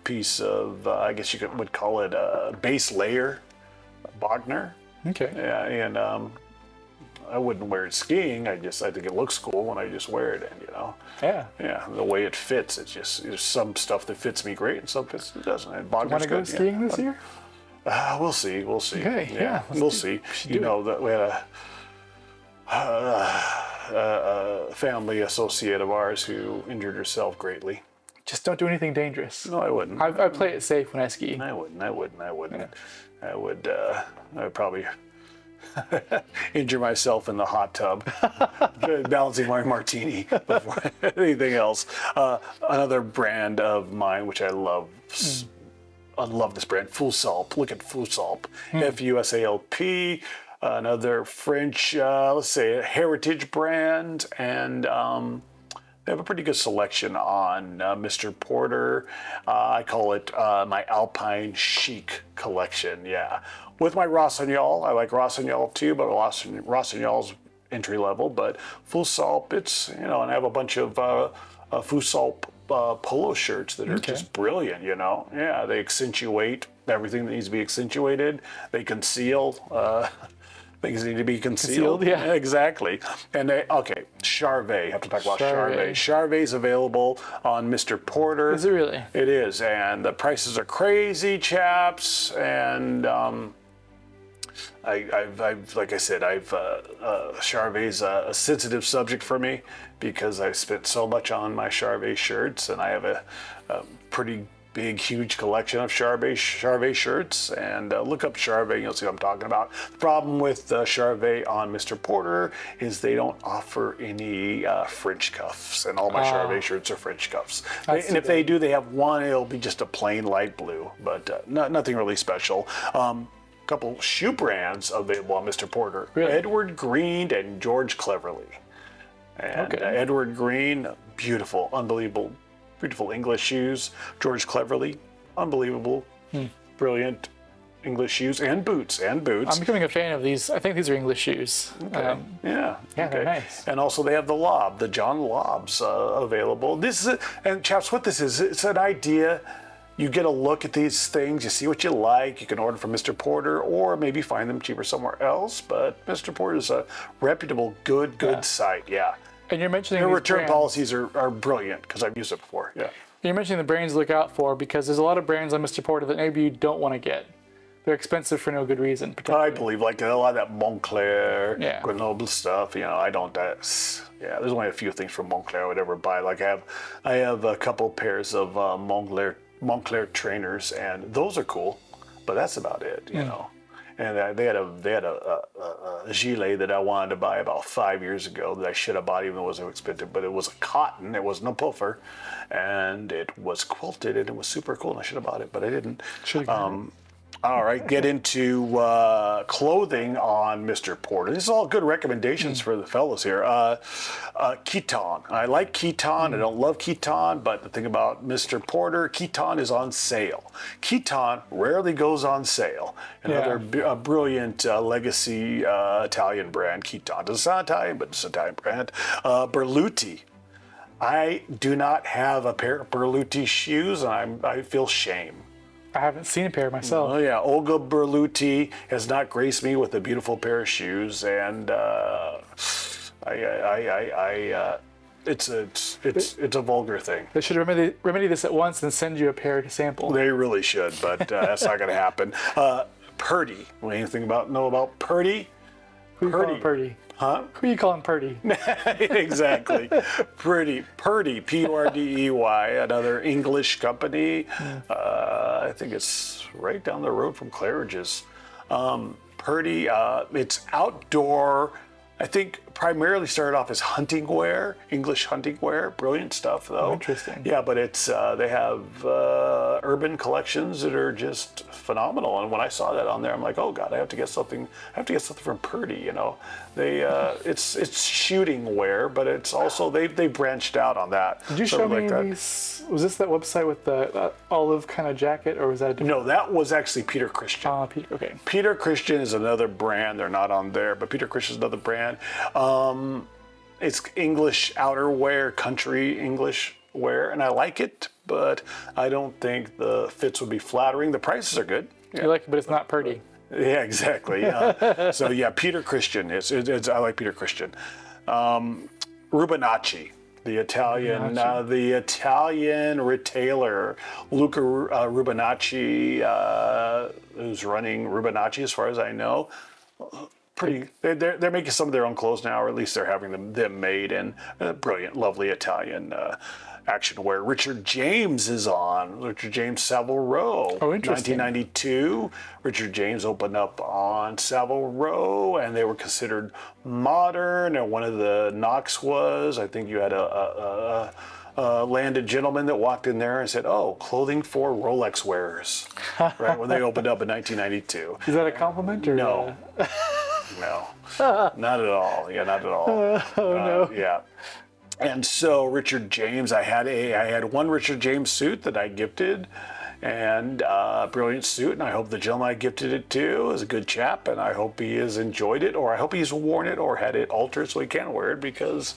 piece of I guess you would call it a base layer Bogner. Okay. Yeah, and I wouldn't wear it skiing. I think it looks cool when I just wear it, and you know. Yeah. Yeah, the way it fits, there's some stuff that fits me great, and some fits it doesn't. And Bogner's Want to go skiing this year? We'll see. Okay. Yeah. We'll see. You know that we had family associate of ours who injured herself greatly. Just don't do anything dangerous. No, I wouldn't. I play it safe when I ski. I wouldn't. Yeah. I would probably injure myself in the hot tub, balancing my martini before anything else. Another brand of mine, which I love. I love this brand, Fusalp. Look at Fusalp, Fusalp. Another French, let's say, a heritage brand, and they have a pretty good selection on Mr. Porter. I call it my Alpine Chic collection. Yeah, with my Rossignol. I like Rossignol too, but Rossignol's entry level. But Fusalp, it's and I have a bunch of Fusalp polo shirts that are just brilliant. Yeah, they accentuate everything that needs to be accentuated. They conceal. Things need to be concealed. Yeah. Exactly. And Charvet. I have to talk about Charvet. Charvet's available on Mr. Porter. Is it really? It is, and the prices are crazy, chaps. And I've like I said, Charvet's a sensitive subject for me because I spent so much on my Charvet shirts, and I have a pretty big, huge collection of Charvet shirts, and look up Charvet, you'll see what I'm talking about. The problem with Charvet on Mr. Porter is they don't offer any French cuffs, and all my Charvet shirts are French cuffs. And if they do, they have one, it'll be just a plain light blue, but nothing really special. Couple shoe brands available on Mr. Porter. Really? Edward Green and George Cleverly. And Edward Green, beautiful, unbelievable, beautiful English shoes. George Cleverly, unbelievable, brilliant English shoes and boots. I'm becoming a fan of these. I think these are English shoes. Okay. Yeah, they're nice. And also they have the John Lobs available. This is, and chaps, what this is, it's an idea. You get a look at these things, you see what you like, you can order from Mr. Porter or maybe find them cheaper somewhere else, but Mr. Porter is a reputable, good site, yeah. And you're mentioning their these return brands. Policies are brilliant because I've used it before, yeah. You're mentioning the brands to look out for because there's a lot of brands on Mr. Porter that maybe you don't want to get. They're expensive for no good reason. I believe, like a lot of that Montclair, Grenoble stuff, I don't, there's only a few things from Montclair I would ever buy. Like I have a couple pairs of Montclair trainers, and those are cool, but that's about it, you know. And they had a gilet that I wanted to buy about 5 years ago that I should have bought even though it was so expensive, but it was a cotton, it wasn't a puffer, and it was quilted, and it was super cool, and I should have bought it, but I didn't. All right, get into clothing on Mr. Porter. This is all good recommendations for the fellas here. Keton. I like Keton. I don't love Keton, but the thing about Mr. Porter, Keton is on sale. Keton rarely goes on sale. Another brilliant legacy Italian brand, Keton. Doesn't sound Italian, but it's an Italian brand. Berluti. I do not have a pair of Berluti shoes, and I feel shame. I haven't seen a pair myself. Oh yeah, Olga Berluti has not graced me with a beautiful pair of shoes, and it's a vulgar thing. They should remedy this at once and send you a pair to sample. They really should, but that's not going to happen. Purdy. Anything know about Purdy? Who you calling Purdy? Huh? Who are you calling Purdy? Exactly. Purdy, P-U-R-D-E-Y, another English company. I think it's right down the road from Claridge's. Purdy, it's outdoor. I think primarily started off as hunting wear, English hunting wear. Brilliant stuff, though. Oh, interesting. Yeah, but it's they have urban collections that are just phenomenal. And when I saw that on there, I'm like, oh God, I have to get something from Purdy. They it's shooting wear, but it's also they branched out on that. Did you show me these? Was this that website with the olive kind of jacket, or was that a different? No, that was actually Peter Christian. Okay. Peter Christian is another brand. They're not on there, but Peter Christian is another brand. It's English outerwear, country English wear, and I like it, but I don't think the fits would be flattering. The prices are good. You like it, but it's not Purdy. Yeah, exactly. So yeah, Peter Christian. I like Peter Christian. Rubinacci, the Italian retailer, Luca Rubinacci, who's running Rubinacci, as far as I know. pretty. They're making some of their own clothes now, or at least they're having them made in brilliant, lovely Italian action wear. Richard James is on. Richard James Savile Row. Oh, interesting. 1992. Richard James opened up on Savile Row, and they were considered modern. And one of the knocks was, I think you had a landed gentleman that walked in there and said, "Oh, clothing for Rolex wearers," right when they opened up in 1992. Is that a compliment or No? No, not at all. Yeah, not at all. No. Yeah. And so Richard James, I had one Richard James suit that I gifted, and a brilliant suit, and I hope the gentleman I gifted it to is a good chap, and I hope he has enjoyed it, or I hope he's worn it or had it altered so he can wear it, because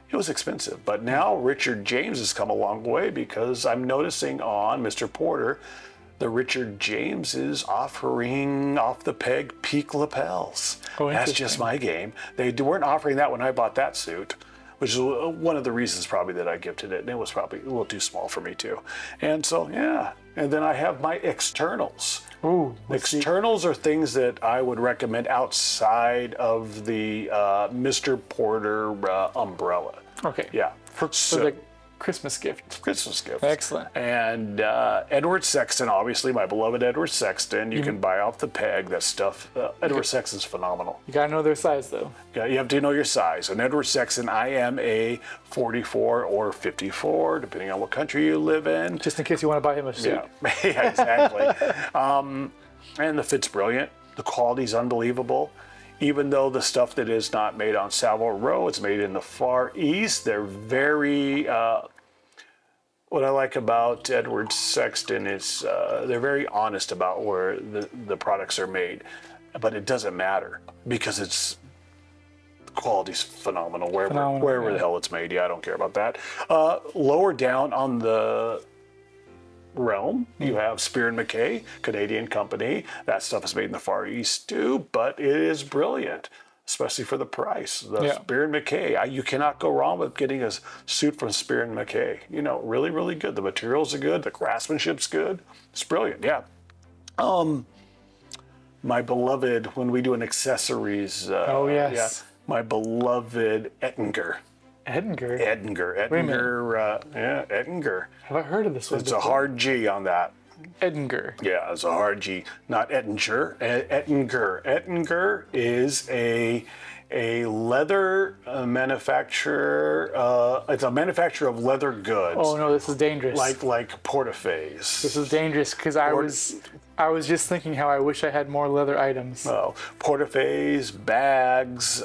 it was expensive. But now Richard James has come a long way, because I'm noticing on Mr. Porter, the Richard James is offering off the peg peak lapels. Oh, that's just my game. They weren't offering that when I bought that suit, which is one of the reasons probably that I gifted it. And it was probably a little too small for me too. And so, yeah. And then I have my externals. Ooh, externals are things that I would recommend outside of the Mr. Porter umbrella. Okay. Yeah. For the Christmas gift. Christmas gift. Excellent. And Edward Sexton, obviously, my beloved Edward Sexton. You can buy off the peg. That stuff. Edward Sexton's phenomenal. You gotta know their size, though. Yeah, you have to know your size. And Edward Sexton, I am a 44 or 54, depending on what country you live in. Just in case you want to buy him a suit. Yeah, yeah, exactly. And the fit's brilliant. The quality's unbelievable. Even though the stuff that is not made on Savile Row, it's made in the Far East. They're very, what I like about Edward Sexton is they're very honest about where the products are made. But it doesn't matter, because the quality's phenomenal wherever the hell it's made. Yeah, I don't care about that. Lower down on the realm, you have Spear & Mackay, Canadian company. That stuff is made in the Far East too, but it is brilliant, especially for the price. Spear & Mackay, you cannot go wrong with getting a suit from Spear & Mackay. You know, really, really good. The materials are good. The craftsmanship's good. It's brilliant, yeah. My beloved, when we do an accessories, oh yes, yeah, my beloved Ettinger. Ettinger. Yeah, Ettinger. Have I heard of this one? It's a hard G on that. Ettinger. Yeah, it's a hard G. Not Ettinger. Ettinger. Ettinger is a leather manufacturer. It's a manufacturer of leather goods. Oh no, this is dangerous. Like Porteface. This is dangerous, because I was just thinking how I wish I had more leather items. Oh, Porteface, bags,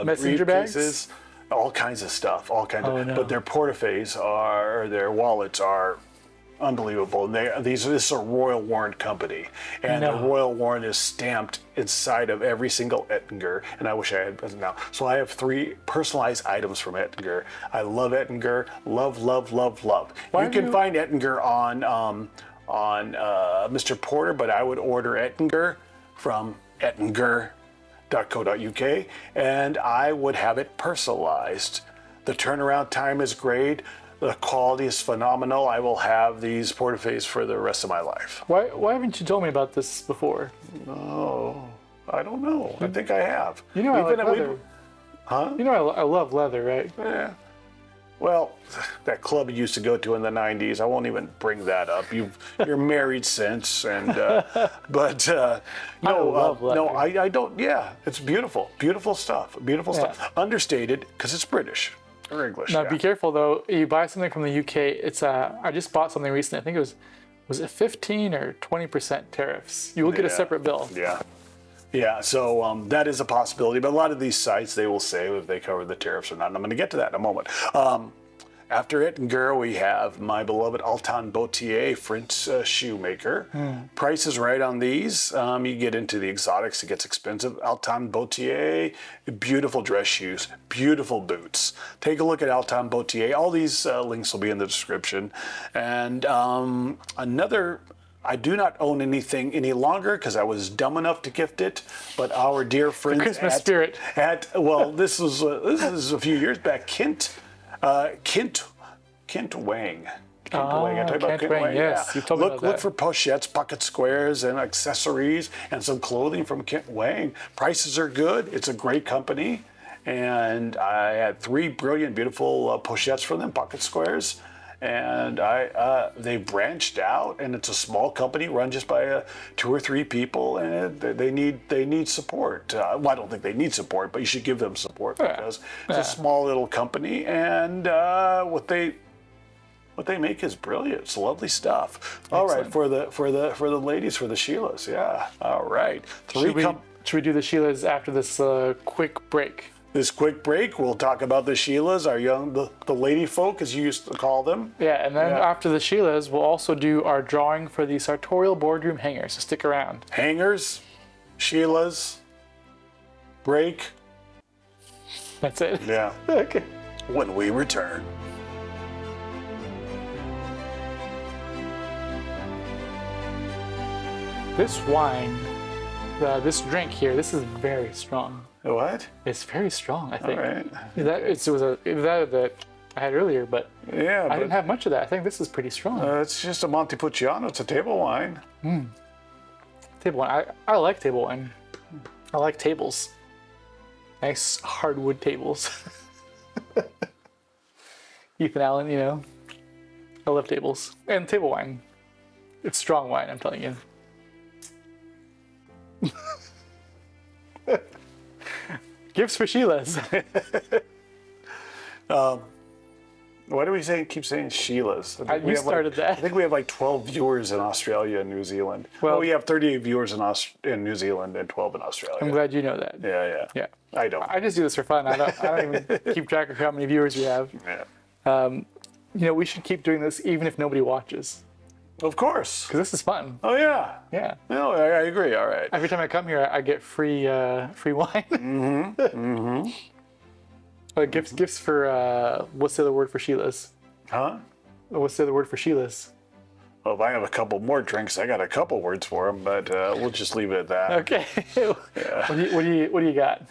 messenger bags, all kinds of stuff, No. But their Porteface their wallets are unbelievable. And this is a royal warrant company, and the royal warrant is stamped inside of every single Ettinger. And I wish I had now. So I have 3 personalized items from Ettinger. I love Ettinger. Love, love, love, love. You can find Ettinger on Mr. Porter, but I would order Ettinger from Ettinger.co.uk, and I would have it personalized. The turnaround time is great. The quality is phenomenal. I will have these Porteface for the rest of my life. Why haven't you told me about this before? Oh, I don't know. I think I have. You know I like leather. Huh? You know I love leather, right? Yeah. Well, that club you used to go to in the 90s, I won't even bring that up. You're married since, and but I love leather. no, I don't. Yeah, it's beautiful, beautiful stuff, stuff. Understated because it's British or English. Now be careful though. You buy something from the UK. It's I just bought something recently. I think it was it 15 or 20% tariffs. You will get a separate bill. Yeah. Yeah, so that is a possibility, but a lot of these sites, they will say if they cover the tariffs or not, and I'm going to get to that in a moment. After Ettinger, we have my beloved Altan Bautier French shoemaker. Price is right on these. You get into the exotics, it gets expensive. Altan Bautier, beautiful dress shoes, beautiful boots. Take a look at Altan Bautier. All these links will be in the description. And I do not own anything any longer because I was dumb enough to gift it. But our dear friends Christmas spirit. This is a few years back. Kent Wang. Kent Wing. I talked about Kent Kent Wing, Wing. yes. Yeah. You've told me about Look that. for pochettes, pocket squares, and accessories, and some clothing from Kent Wing. Prices are good. It's a great company. And I had 3 brilliant, beautiful pochettes from them, pocket squares. And they branched out, and it's a small company run just by 2 or 3 people, and they need support. Well, I don't think they need support, but you should give them support because it's a small little company, and what they make is brilliant. It's lovely stuff. All right, for the ladies, for the Sheilas, yeah. All right, Should we do the Sheilas after this quick break? This quick break, we'll talk about the Sheilas, the lady folk, as you used to call them. Yeah, and then after the Sheilas, we'll also do our drawing for the Sartorial boardroom hangers. So stick around. Hangers, Sheilas, break. That's it. Yeah. Okay. When we return. This wine, this drink here, this is very strong. What? It's very strong, I think. All right. It was that I had earlier, but Yeah, I didn't have much of that. I think this is pretty strong. It's just a Montepulciano. It's a table wine. Table wine. I like table wine. I like tables. Nice hardwood tables. Ethan Allen, you know. I love tables. And table wine. It's strong wine, I'm telling you. Gifts for Sheilas. Why do we keep saying Sheilas? You started that. I think we have like 12 viewers in Australia and New Zealand. Well, we have 38 viewers in New Zealand and 12 in Australia. I'm glad you know that. Yeah. I don't. I just do this for fun. I don't even keep track of how many viewers we have. Yeah. You know, we should keep doing this even if nobody watches. Of course. Because this is fun. Oh, yeah. Yeah. No, I agree. All right. Every time I come here, I get free wine. Gifts for, what's the other word for Sheilas? Huh? What's the other word for Sheilas? Well, if I have a couple more drinks, I got a couple words for them, but we'll just leave it at that. Okay. What do you got?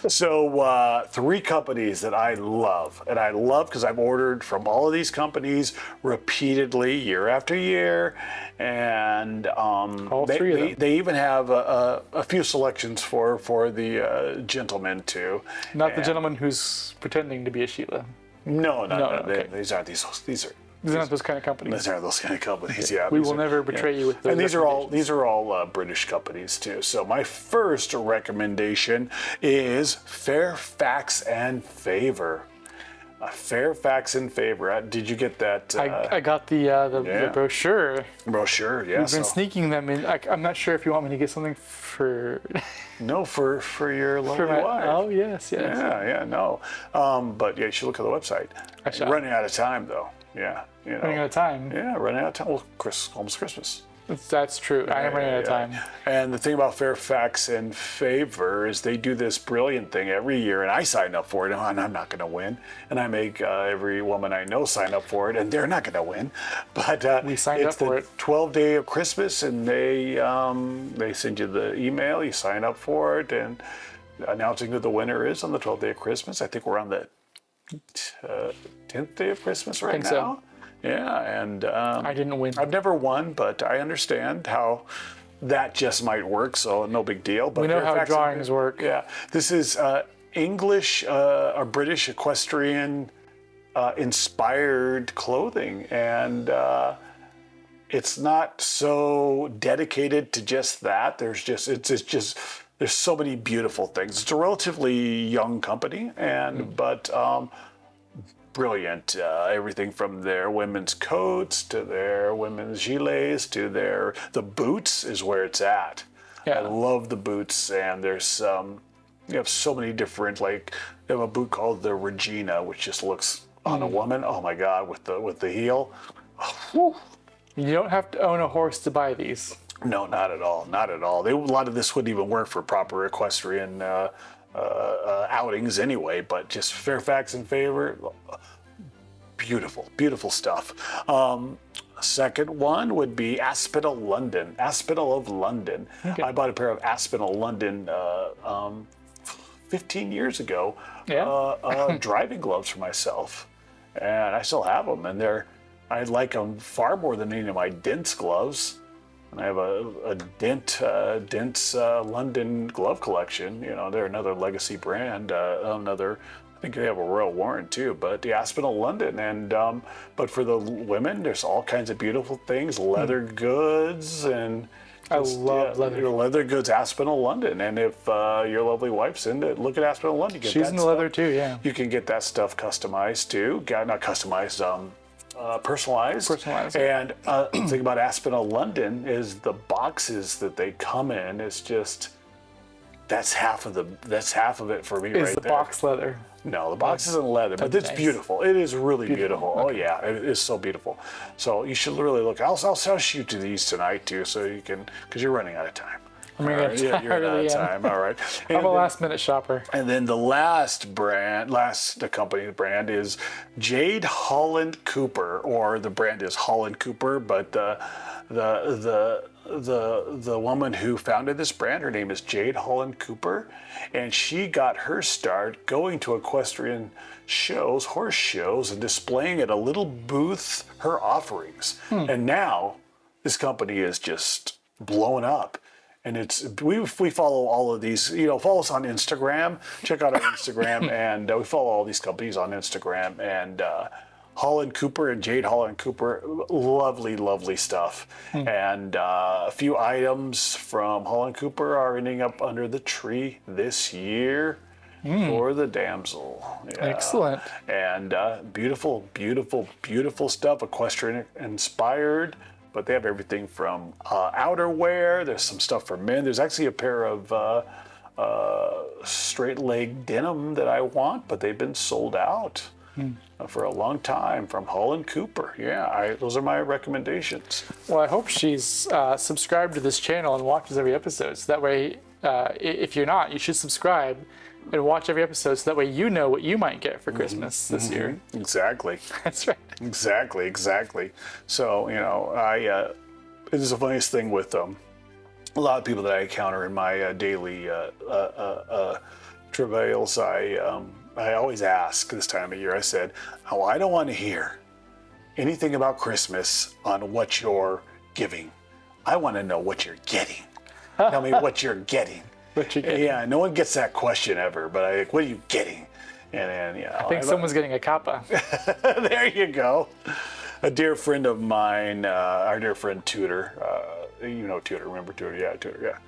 So 3 companies that I love, and I love because I've ordered from all of these companies repeatedly, year after year, and All 3 of them. they even have a few selections for the gentlemen too. Not the gentleman who's pretending to be a Sheila. No. Okay. These aren't these are. These aren't those kind of companies. These are those kind of companies, yeah. We will never betray you with those. And these are all British companies too. So my first recommendation is Fairfax and Favor. Fairfax and Favor. Did you get that? I got the brochure. Brochure, yeah. I've been sneaking them in. I'm not sure if you want me to get something for. No, for your lovely wife. Oh yes. Yeah, no. But yeah, you should look at the website. I shall. Running out of time though. Yeah, you know. Running out of time. Yeah, running out of time. Well, almost Christmas. That's true. I am running out of time. And the thing about Fairfax and Favor is they do this brilliant thing every year, and I sign up for it, and I'm not going to win. And I make every woman I know sign up for it, and they're not going to win. But we signed up for it. It's the 12th day of Christmas, and they send you the email. You sign up for it, and announcing who the winner is on the 12th day of Christmas. I think we're on the 10th day of Christmas right now. So. Yeah, and I didn't win. I've never won, but I understand how that just might work, so no big deal. But we know how drawings work. Yeah, this is English or British equestrian inspired clothing, and it's not so dedicated to just that. There's so many beautiful things. It's a relatively young company, but brilliant. Everything from their women's coats to their women's gilets to the boots is where it's at. Yeah. I love the boots, and there's you have so many different, like they have a boot called the Regina, which just looks on a woman. Oh my God, with the heel. Oh, you don't have to own a horse to buy these. No, not at all. Not at all. A lot of this wouldn't even work for proper equestrian outings anyway, but just Fairfax and Favor, beautiful, beautiful stuff. Second one would be Aspinall London. Aspinall of London. Okay. I bought a pair of Aspinall London 15 years ago. Yeah. Driving gloves for myself. and I still have them, and I like them far more than any of my Dent's gloves. And I have a Dent's London glove collection. You know, they're another legacy brand. I think they have a Royal Warrant too, but the Aspinall London. And but for the women, there's all kinds of beautiful things, leather goods, and I love leather. Leather goods, Aspinall London. And if your lovely wife's into it, look at Aspinall London. She's into leather too, yeah. You can get that stuff customized too. Not customized, personalized. Personalized. And the thing about Aspinall London is the boxes that they come in is just that's half of it for me right there. Is the box leather? No, the box isn't leather, but it's nice. Beautiful. It is really beautiful. Okay. Oh yeah, it is so beautiful. So you should really look. I'll shoot to these tonight too, so you can, because you're running out of time. You're running out of time. All right. I'm a last minute shopper. And then the company brand is Jade Holland Cooper, or the brand is Holland Cooper, but the woman who founded this brand, her name is Jade Holland Cooper, and she got her start going to equestrian shows, horse shows, and displaying at a little booth her offerings. And now this company is just blowing up. And we follow all of these, follow us on Instagram, check out our Instagram, and we follow all these companies on Instagram, and Holland Cooper and Jade Holland Cooper, lovely, lovely stuff. And a few items from Holland Cooper are ending up under the tree this year for the damsel. Yeah. Excellent. And beautiful, beautiful, beautiful stuff, equestrian inspired. But they have everything from outerwear. There's some stuff for men. There's actually a pair of straight leg denim that I want, but they've been sold out for a long time from Holland Cooper. Yeah, those are my recommendations. Well, I hope she's subscribed to this channel and watches every episode. So that way, if you're not, you should subscribe and watch every episode, so that way you know what you might get for Christmas this year. Exactly. That's right. Exactly. So, it is the funniest thing with a lot of people that I encounter in my daily travails. I always ask this time of year, I said, oh, I don't want to hear anything about Christmas on what you're giving. I want to know what you're getting. Tell me what you're getting. What you getting? Yeah, no one gets that question ever, but I like, what are you getting? And then, I think someone's getting a kappa. There you go. A dear friend of mine, our dear friend Tudor, Tudor, remember Tudor? Yeah, Tudor, yeah.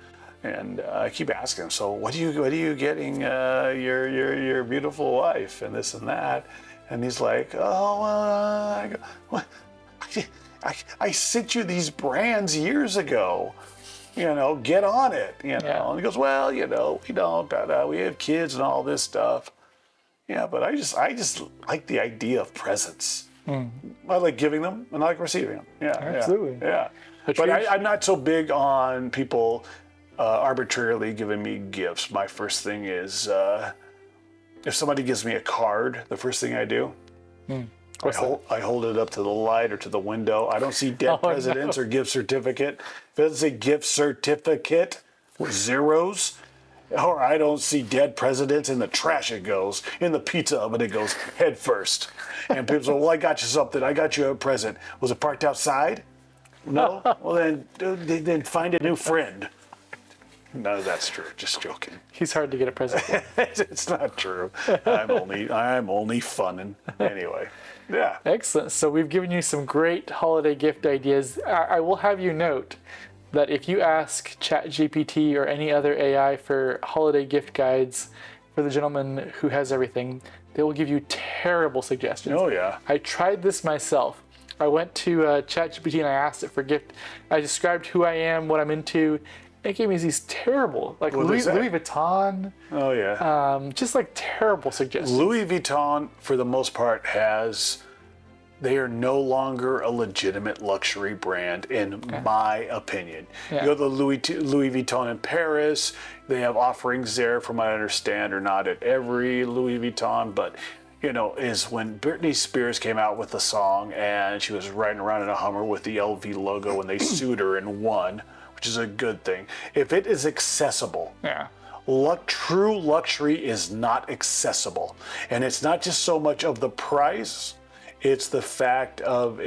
And I keep asking him, so what are you getting your beautiful wife and this and that? And he's like, I go, what? I sent you these brands years ago. Get on it. Yeah. And he goes, well, we don't. We have kids and all this stuff. Yeah, but I just like the idea of presents. I like giving them and I like receiving them. Yeah, absolutely. Yeah. But I'm not so big on people arbitrarily giving me gifts. My first thing is if somebody gives me a card, the first thing I do, I hold it up to the light or to the window. I don't see dead presidents or gift certificate. If it doesn't say gift certificate with zeros, or I don't see dead presidents, in the trash it goes. In the pizza oven it goes head first. And people say, well, I got you something. I got you a present. Was it parked outside? No? Well, then find a new friend. None of that's true. Just joking. He's hard to get a present for. It's not true. I'm only funning. Anyway. Yeah. Excellent. So we've given you some great holiday gift ideas. I will have you note that if you ask ChatGPT or any other AI for holiday gift guides for the gentleman who has everything, they will give you terrible suggestions. Oh, yeah. I tried this myself. I went to ChatGPT and I asked it for gift. I described who I am, what I'm into. It gave me these terrible, like Louis Vuitton. Oh, yeah. Just like terrible suggestions. Louis Vuitton, for the most part, they are no longer a legitimate luxury brand, in my opinion. Yeah. You go to Louis Vuitton in Paris, they have offerings there, from what I understand, or not at every Louis Vuitton, but is when Britney Spears came out with the song and she was riding around in a Hummer with the LV logo and they sued her and won, which is a good thing. If it is accessible, true luxury is not accessible. And it's not just so much of the price, It's the fact of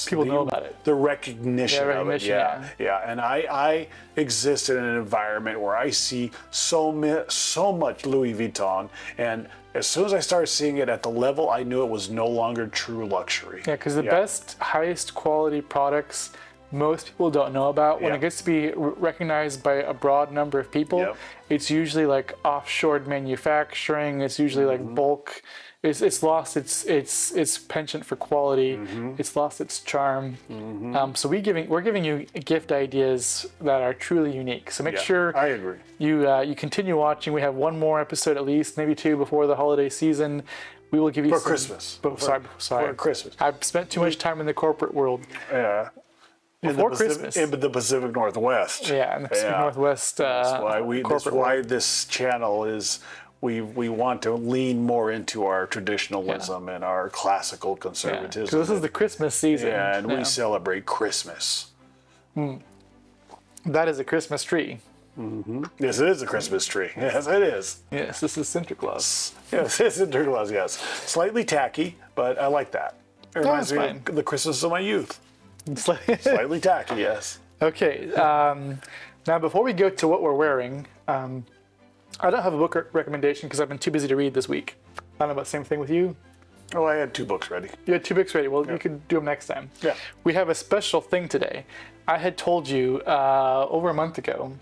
people know about it. The recognition of it. Yeah. And I exist in an environment where I see so much Louis Vuitton, and as soon as I started seeing it at the level, I knew it was no longer true luxury. Yeah, because the best, highest quality products most people don't know about, when it gets to be recognized by a broad number of people, it's usually like offshored manufacturing. It's usually like bulk. It's lost its penchant for quality. It's lost its charm. So we're giving you gift ideas that are truly unique. So make sure I agree. You continue watching. We have one more episode at least, maybe two before the holiday season. We will give you Christmas. Sorry. For Christmas. I've spent too much time in the corporate world. Yeah. Before Christmas. In the Pacific Northwest. Yeah, in the Pacific Northwest. That's why this channel is. We want to lean more into our traditionalism and our classical conservatism. Because this is the Christmas season. Yeah, and we celebrate Christmas. That is a Christmas tree. Yes, it is a Christmas tree. Yes, it is. Yes, this is Santa Claus. Yes, it's Santa Claus, yes. Slightly tacky, but I like that. It reminds me of the Christmas of my youth. Slightly tacky, yes. Okay, now before we go to what we're wearing, I don't have a book recommendation because I've been too busy to read this week. I don't know about the same thing with you. Oh, I had 2 books ready. You had 2 books ready. Well, you could do them next time. Yeah. We have a special thing today. I had told you over a month ago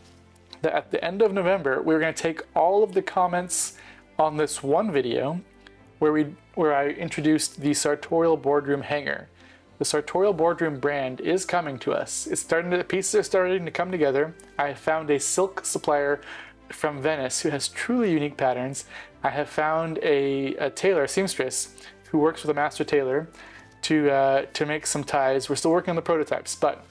that at the end of November, we were going to take all of the comments on this one video where I introduced the Sartorial Boardroom hanger. The Sartorial Boardroom brand is coming to us. The pieces are starting to come together. I found a silk supplier from Venice who has truly unique patterns. I have found a tailor, seamstress, who works with a master tailor to make some ties. We're still working on the prototypes, but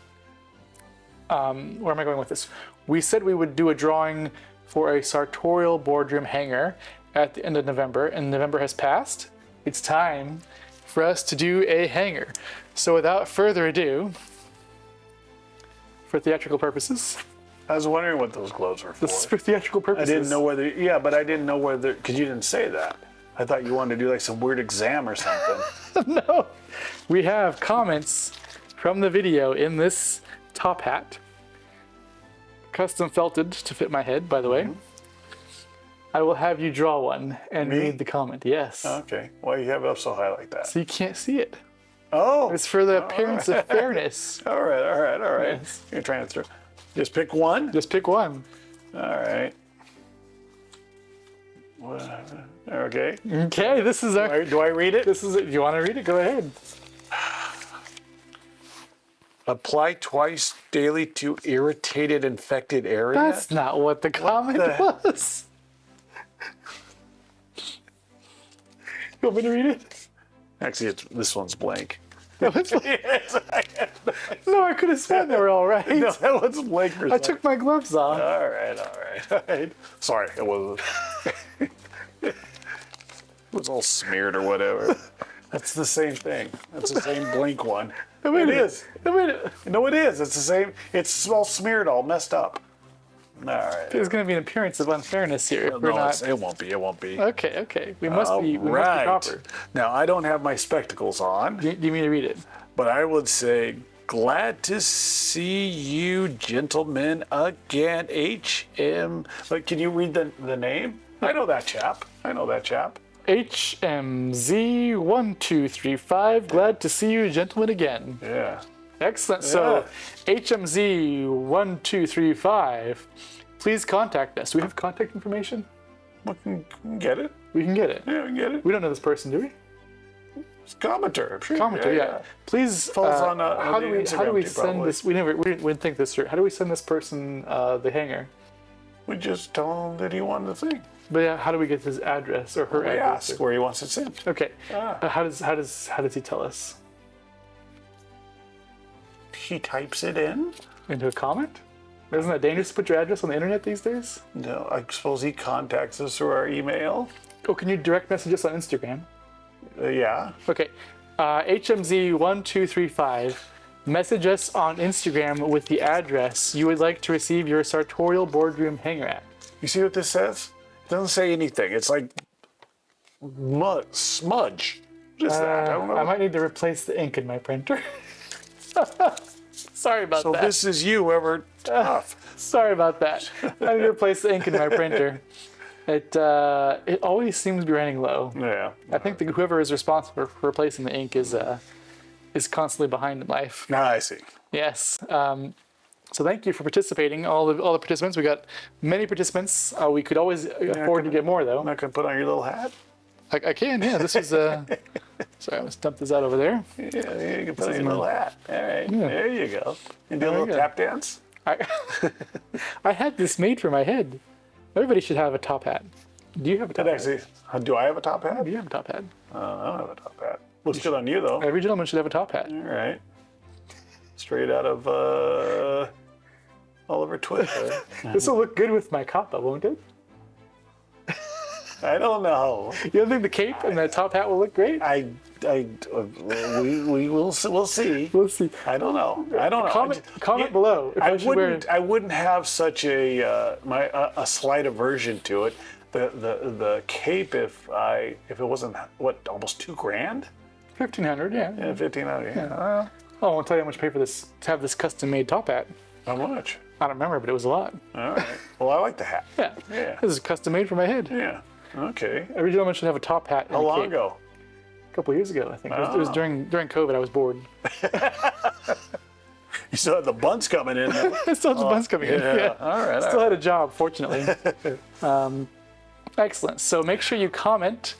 where am I going with this? We said we would do a drawing for a Sartorial Boardroom hanger at the end of November, and November has passed. It's time for us to do a hanger. So without further ado, for theatrical purposes, I was wondering what those gloves were for. this is for theatrical purposes. I didn't know whether, but I didn't know whether, because you didn't say that. I thought you wanted to do like some weird exam or something. No. We have comments from the video in this top hat. Custom felted to fit my head, by the way. I will have you draw one and read the comment. Yes. Okay. Why do you have it up so high like that? So you can't see it. Oh. It's for the appearance of fairness. All right. Yes. You're trying to just pick one? Just pick one. All right. Okay. Okay, this is our... Do I read it? This is it. Do you want to read it? Go ahead. Apply twice daily to irritated, infected area? That's not what the comment was. You want me to read it? Actually, this one's blank. No, no, I could have sworn they were all right. No, that one's blank. I took my gloves off. All right. Sorry, it wasn't. It was all smeared or whatever. That's the same thing. That's the same blank one. It is. No, it is. It's the same. It's all smeared, all messed up. All right. There's going to be an appearance of unfairness here. If we're not... It won't be. It won't be. Okay. We must be proper. Now, I don't have my spectacles on. Do you mean to read it? But I would say, glad to see you gentlemen again, HM. But can you read the name? I know that chap. HMZ1235, glad to see you gentlemen again. Yeah. Excellent. So, HMZ1235, please contact us. Do we have contact information? We can get it. We can get it. Yeah, we can get it. We don't know this person, do we? It's a commenter, I'm sure. Commenter, yeah. Please, how do we send this? We didn't think this through. How do we send this person the hanger? We just tell him that he wanted the thing. But yeah, how do we get his address or her address? Ask where he wants it sent. Okay. How does he tell us? He types it in into a comment. Isn't that dangerous to put your address on the internet these days? No, I suppose he contacts us through our email. Oh, can you direct message us on Instagram? Yeah. Okay. HMZ1235. Message us on Instagram with the address you would like to receive your Sartorial Boardroom hanger at. You see what this says? It doesn't say anything. It's like smudge. What is that? I don't know. I might need to replace the ink in my printer. Sorry about So that. this is you, ever tough. Sorry about that. I need to replace the ink in my printer. It always seems to be running low. Yeah. I think that whoever is responsible for replacing the ink is constantly behind in life. Ah, I see. Yes. So thank you for participating, all the participants. We got many participants. We could always afford to get more, though. I'm not going to put on your little hat. I can, yeah. This is sorry, let's dump this out over there. Yeah, you can put on your little hat. All right, there you go. And do a little tap dance. I had this made for my head. Everybody should have a top hat. Do you have a top hat? Do I have a top hat? Do you have a top hat? I don't have a top hat. Looks good on you, though. Every gentleman should have a top hat. All right. Straight out of Oliver Twist. This will look good with my kappa, won't it? I don't know. You don't think the cape and the top hat will look great? We'll see. We'll see. I don't know. I don't know. Comment below. If I wouldn't have such a slight aversion to it. The cape, if it wasn't almost $2,000. 1,500, yeah. Yeah, 1,500. Yeah. Oh, I won't tell you how much I pay for this to have this custom-made top hat. How much? I don't remember, but it was a lot. All right. Well, I like the hat. Yeah. Yeah. This is custom-made for my head. Yeah. Okay. Every gentleman should have a top hat. How long ago? A couple of years ago, I think. It was during COVID. I was bored. You still had the buns coming in. I still had the buns coming in. Yeah. All right. Still had a job, fortunately. Excellent. So make sure you comment.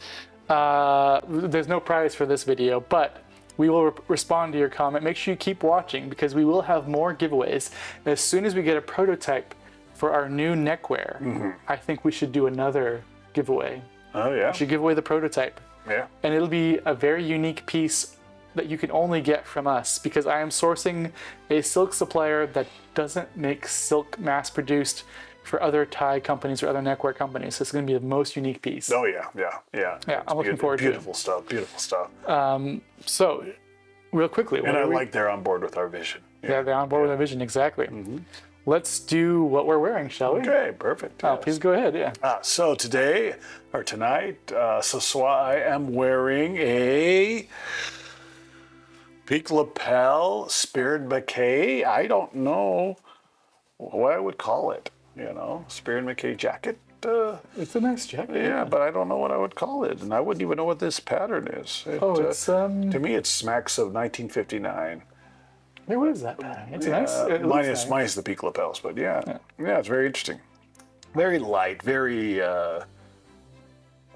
There's no prize for this video, but we will respond to your comment. Make sure you keep watching because we will have more giveaways. As soon as we get a prototype for our new neckwear, I think we should do another giveaway. Oh, yeah. We should give away the prototype. Yeah. And it'll be a very unique piece that you can only get from us because I am sourcing a silk supplier that doesn't make silk mass-produced for other tie companies or other neckwear companies. So it's going to be the most unique piece. Oh, yeah. I'm looking forward to it. Beautiful stuff. So, real quickly. And I like they're on board with our vision. Yeah, they're on board with our vision, exactly. Let's do what we're wearing, shall we? Okay, perfect. Oh, please go ahead, yeah. So tonight, I am wearing a peak lapel Spirit Mackay. I don't know what I would call it. Spirit Mackay jacket. It's a nice jacket. Yeah, but I don't know what I would call it, and I wouldn't even know what this pattern is. It's to me, it smacks of 1959. Hey, what is that pattern? It's nice. Minus the peak lapels, but yeah, it's very interesting. Very light, very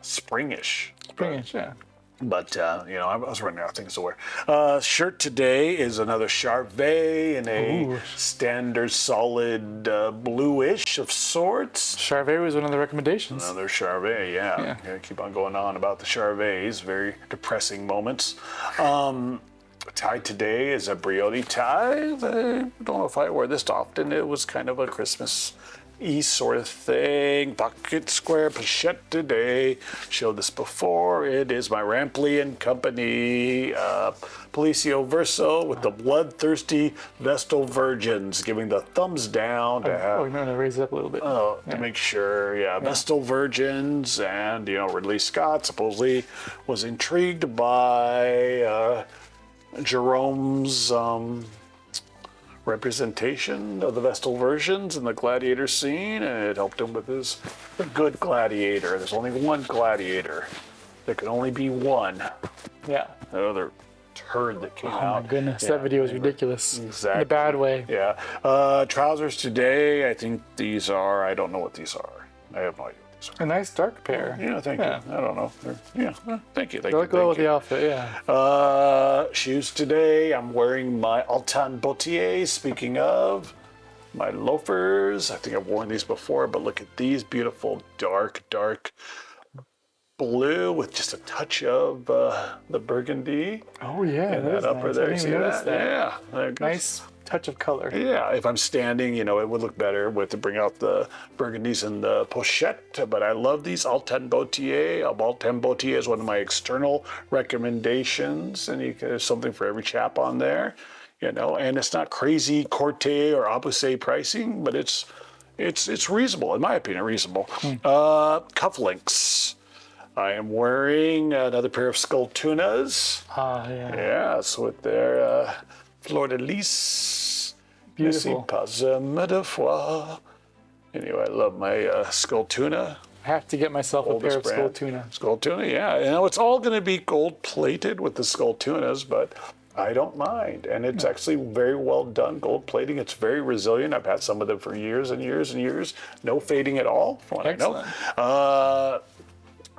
springish. Springish, yeah. But, I was running out of things to wear. Shirt today is another Charvet in a standard solid bluish of sorts. Charvet was one of the recommendations. Another Charvet, yeah. Keep on going on about the Charvets. Very depressing moments. Tie today is a Brioni tie. I don't know if I wear this often. It was kind of a Christmas-y sort of thing. Pocket square pochette today. Showed this before. It is my Rampley & Company Policio Verso with the bloodthirsty Vestal Virgins, giving the thumbs down to have. You might want to raise it up a little bit. To make sure, Vestal Virgins, and Ridley Scott supposedly was intrigued by Jerome's representation of the Vestal Virgins in the gladiator scene, and it helped him with his good gladiator. There's only one gladiator. There can only be one. Yeah. The other turd that came out. Oh my goodness, that video was ridiculous. Exactly. In a bad way. Yeah. Trousers today, I think these are, I don't know what these are. I have no idea. A nice dark pair. Yeah, thank you. I don't know. Thank you. They look well with the outfit, yeah. Shoes today, I'm wearing my Altan Boutier. Speaking of, my loafers. I think I've worn these before, but look at these beautiful dark blue with just a touch of the burgundy. Oh, yeah. And that upper there. See that? Yeah. Nice touch of color. Yeah, if I'm standing, it would look better to bring out the burgundies and the pochette, but I love these Altan Boutier. Altan Boutier is one of my external recommendations, and there's something for every chap on there, and it's not crazy Corte or Abusé pricing, but it's reasonable, in my opinion, reasonable. Cufflinks. I am wearing another pair of skull tunas. Yeah. Yes, with their fleur de lis. Beautiful. Pas de foi. Anyway, I love my skull tuna. I have to get myself a pair of skull brand. tuna. Skull tuna, yeah. You know, it's all going to be gold plated with the skull tunas, but I don't mind. And it's actually very well done gold plating. It's very resilient. I've had some of them for years and years and years. No fading at all, from what Excellent. I know.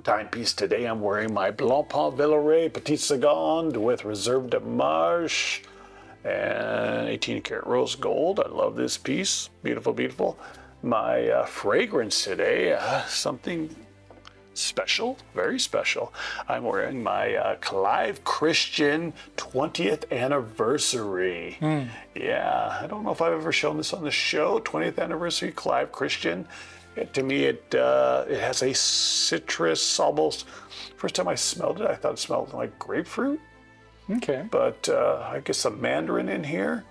Timepiece today, I'm wearing my Blancpain Villeray Petite Seconde with Reserve de Marche and 18 karat rose gold. I love this piece. Beautiful, beautiful. My fragrance today, something special, very special. I'm wearing my Clive Christian 20th anniversary. Yeah, I don't know if I've ever shown this on the show. 20th anniversary Clive Christian. To me, it has a citrus almost. First time I smelled it, I thought it smelled like grapefruit. Okay. But I guess some mandarin in here.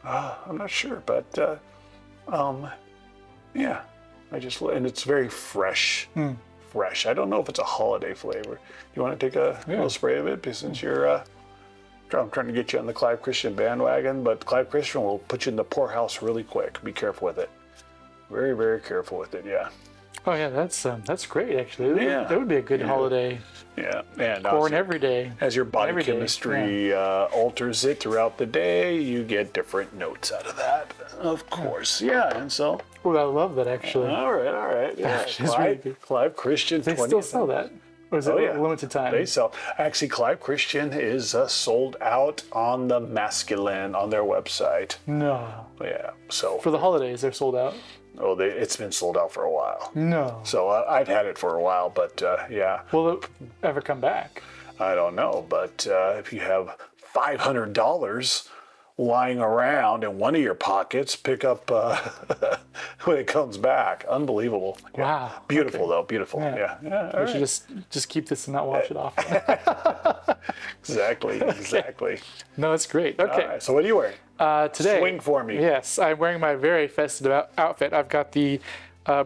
I'm not sure, but yeah. And it's very fresh. Fresh. I don't know if it's a holiday flavor. You want to take a little spray of it? Because since you're, I'm trying to get you on the Clive Christian bandwagon, but Clive Christian will put you in the poorhouse really quick. Be careful with it. Very, very careful with it, yeah. Oh yeah, that's great actually. Yeah. That would be a good holiday. Yeah, and Corn every day. as your body Every day, chemistry alters it throughout the day, you get different notes out of that, of course. Yeah, and so. Oh, I love that actually. All right. Yeah, She's really good. Clive Christian. They 20th. still sell that? Or is it limited time? They sell. Actually, Clive Christian is sold out on the masculine on their website. No. Yeah, so. For the holidays, they're sold out. Oh, it's been sold out for a while. No. So I've had it for a while, but yeah. Will it ever come back? I don't know, but if you have $500 lying around in one of your pockets, pick up when it comes back. Unbelievable. Yeah. Wow. Beautiful though, beautiful. Yeah. We should just keep this and not wash it off. Exactly. No, it's great. Okay. All right, so what are you wearing? Today. Swing for me. Yes, I'm wearing my very festive outfit. I've got the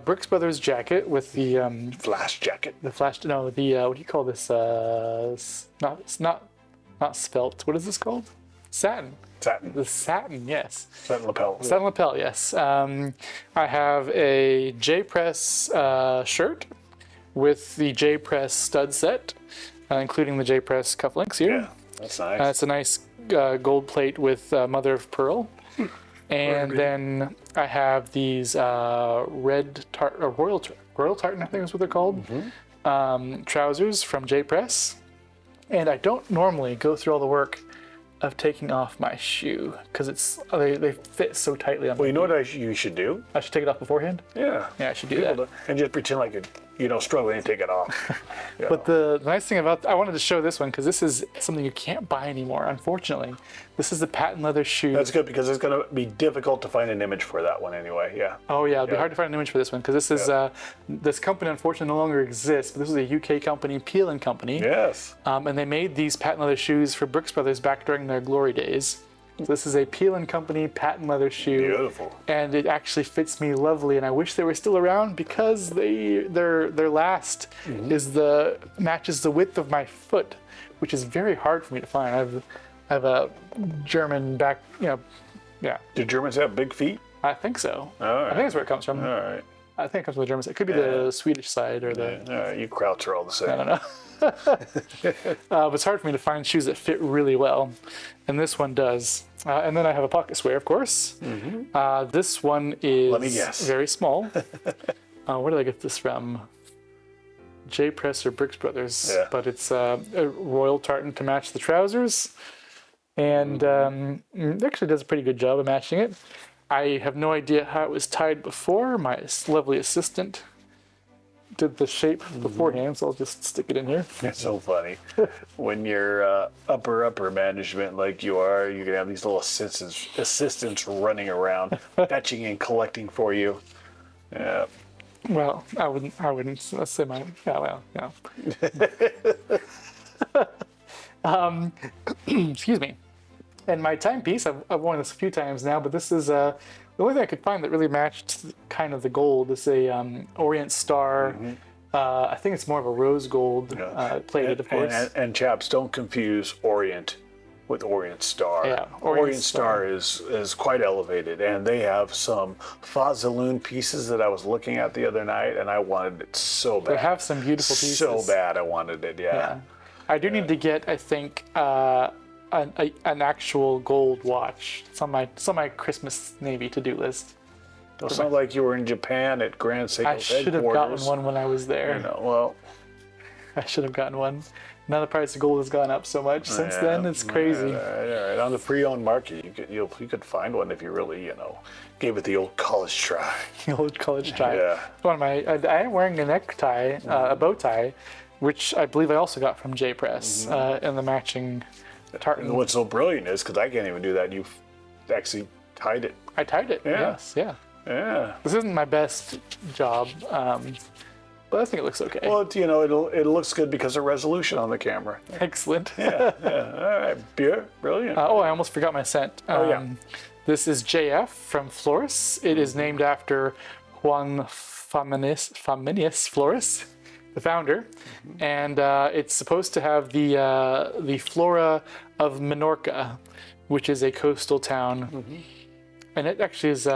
Brooks Brothers jacket with the Flash jacket. what do you call this? It's not spelt. What is this called? Satin. Satin. The satin, yes. Satin lapel. Satin lapel, yes. I have a J-Press shirt with the J-Press stud set, including the J-Press cufflinks here. Yeah, that's nice. It's a nice gold plate with mother of pearl. And then I have these red royal tartan, I think is what they're called, trousers from J-Press. And I don't normally go through all the work of taking off my shoe because they fit so tightly on me. Well, you know what you should do? I should take it off beforehand? Yeah. Yeah, I should do that. And just pretend like you're struggling to take it off. Yeah. But the nice thing I wanted to show this one because this is something you can't buy anymore, unfortunately. This is the patent leather shoe. That's good because it's going to be difficult to find an image for that one anyway. Yeah. Oh yeah, it'd be hard to find an image for this one because this is this company unfortunately no longer exists. But this is a UK company, Peel & Company. Yes. And they made these patent leather shoes for Brooks Brothers back during their glory days. So this is a Peel & Company patent leather shoe. Beautiful. And it actually fits me lovely, and I wish they were still around because their last matches the width of my foot, which is very hard for me to find. I have a German back, yeah. Do Germans have big feet? I think so. All right. I think that's where it comes from. All right. I think it comes from the German side. It could be the Swedish side or the. All right. You Krauts are all the same. I don't know. But it's hard for me to find shoes that fit really well, and this one does. And then I have a pocket square, of course. This one is Let me guess. very small. Where did I get this from? J-Press or Brooks Brothers. Yeah. But it's a royal tartan to match the trousers, and it actually does a pretty good job of matching it. I have no idea how it was tied before. My lovely assistant did the shape beforehand, so I'll just stick it in here. It's so funny. When you're upper management like you are, you can have these little assistants running around, fetching and collecting for you. Yeah. Well, I wouldn't say my, excuse me. And my timepiece, I've worn this a few times now, but this is the only thing I could find that really matched kind of the gold. It's a Orient Star I think it's more of a rose gold plated, of course. And chaps, don't confuse Orient with Orient Star. Yeah, Orient Star is quite elevated, and they have some Fazaloon pieces that I was looking at the other night, and I wanted it so bad. They have some beautiful pieces. So bad, I wanted it. Yeah. I do need to get, I think, an actual gold watch. It's on my Christmas Navy to-do list. It sounds like you were in Japan at Grand Seiko's I should have gotten one when I was there. Well, I should have gotten one. Now the price of gold has gone up so much since then. It's crazy. All right. On the pre-owned market, you could find one if you really, gave it the old college try. The old college tie. Yeah. I am wearing a necktie, a bow tie, which I believe I also got from J Press, and the matching tartan. And what's so brilliant is because I can't even do that. You actually tied it. I tied it. Yeah. Yes. Yeah. Yeah. This isn't my best job, but I think it looks okay. Well, it looks good because of resolution on the camera. Excellent. Yeah. All right. Brilliant. I almost forgot my scent. Yeah. This is JF from Flores. It is named after Juan Faminius Flores, the founder, and it's supposed to have the flora of Menorca, which is a coastal town, and it actually is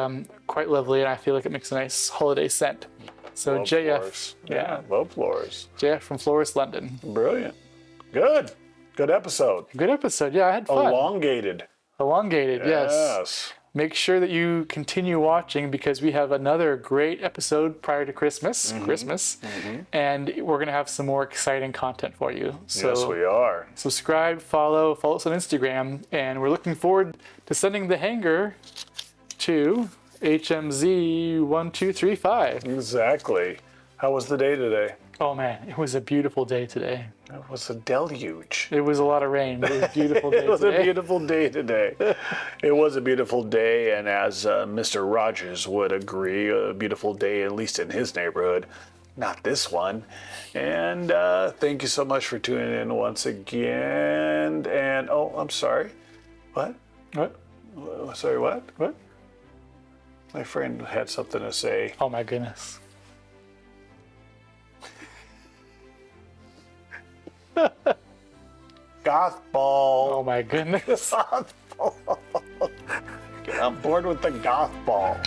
quite lovely, and I feel like it makes a nice holiday scent. So Love JF, Flores. Yeah, love Flores. JF from Flores, London. Brilliant. Good episode. Good episode. Yeah, I had fun. Elongated. Yes. Make sure that you continue watching because we have another great episode prior to Christmas, and we're going to have some more exciting content for you. So Yes, we are. subscribe, follow us on Instagram, and we're looking forward to sending the hanger to HMZ1235. Exactly. How was the day today? Oh man, it was a beautiful day today. It was a deluge. It was a lot of rain, but it was a beautiful day It was today. a beautiful day today. It was a beautiful day, and as Mr. Rogers would agree, a beautiful day, at least in his neighborhood. Not this one. And thank you so much for tuning in once again. And, I'm sorry. What? What? Sorry, what? What? My friend had something to say. Oh my goodness. Goth ball. Oh my goodness. Goth ball. Get on board with the goth ball.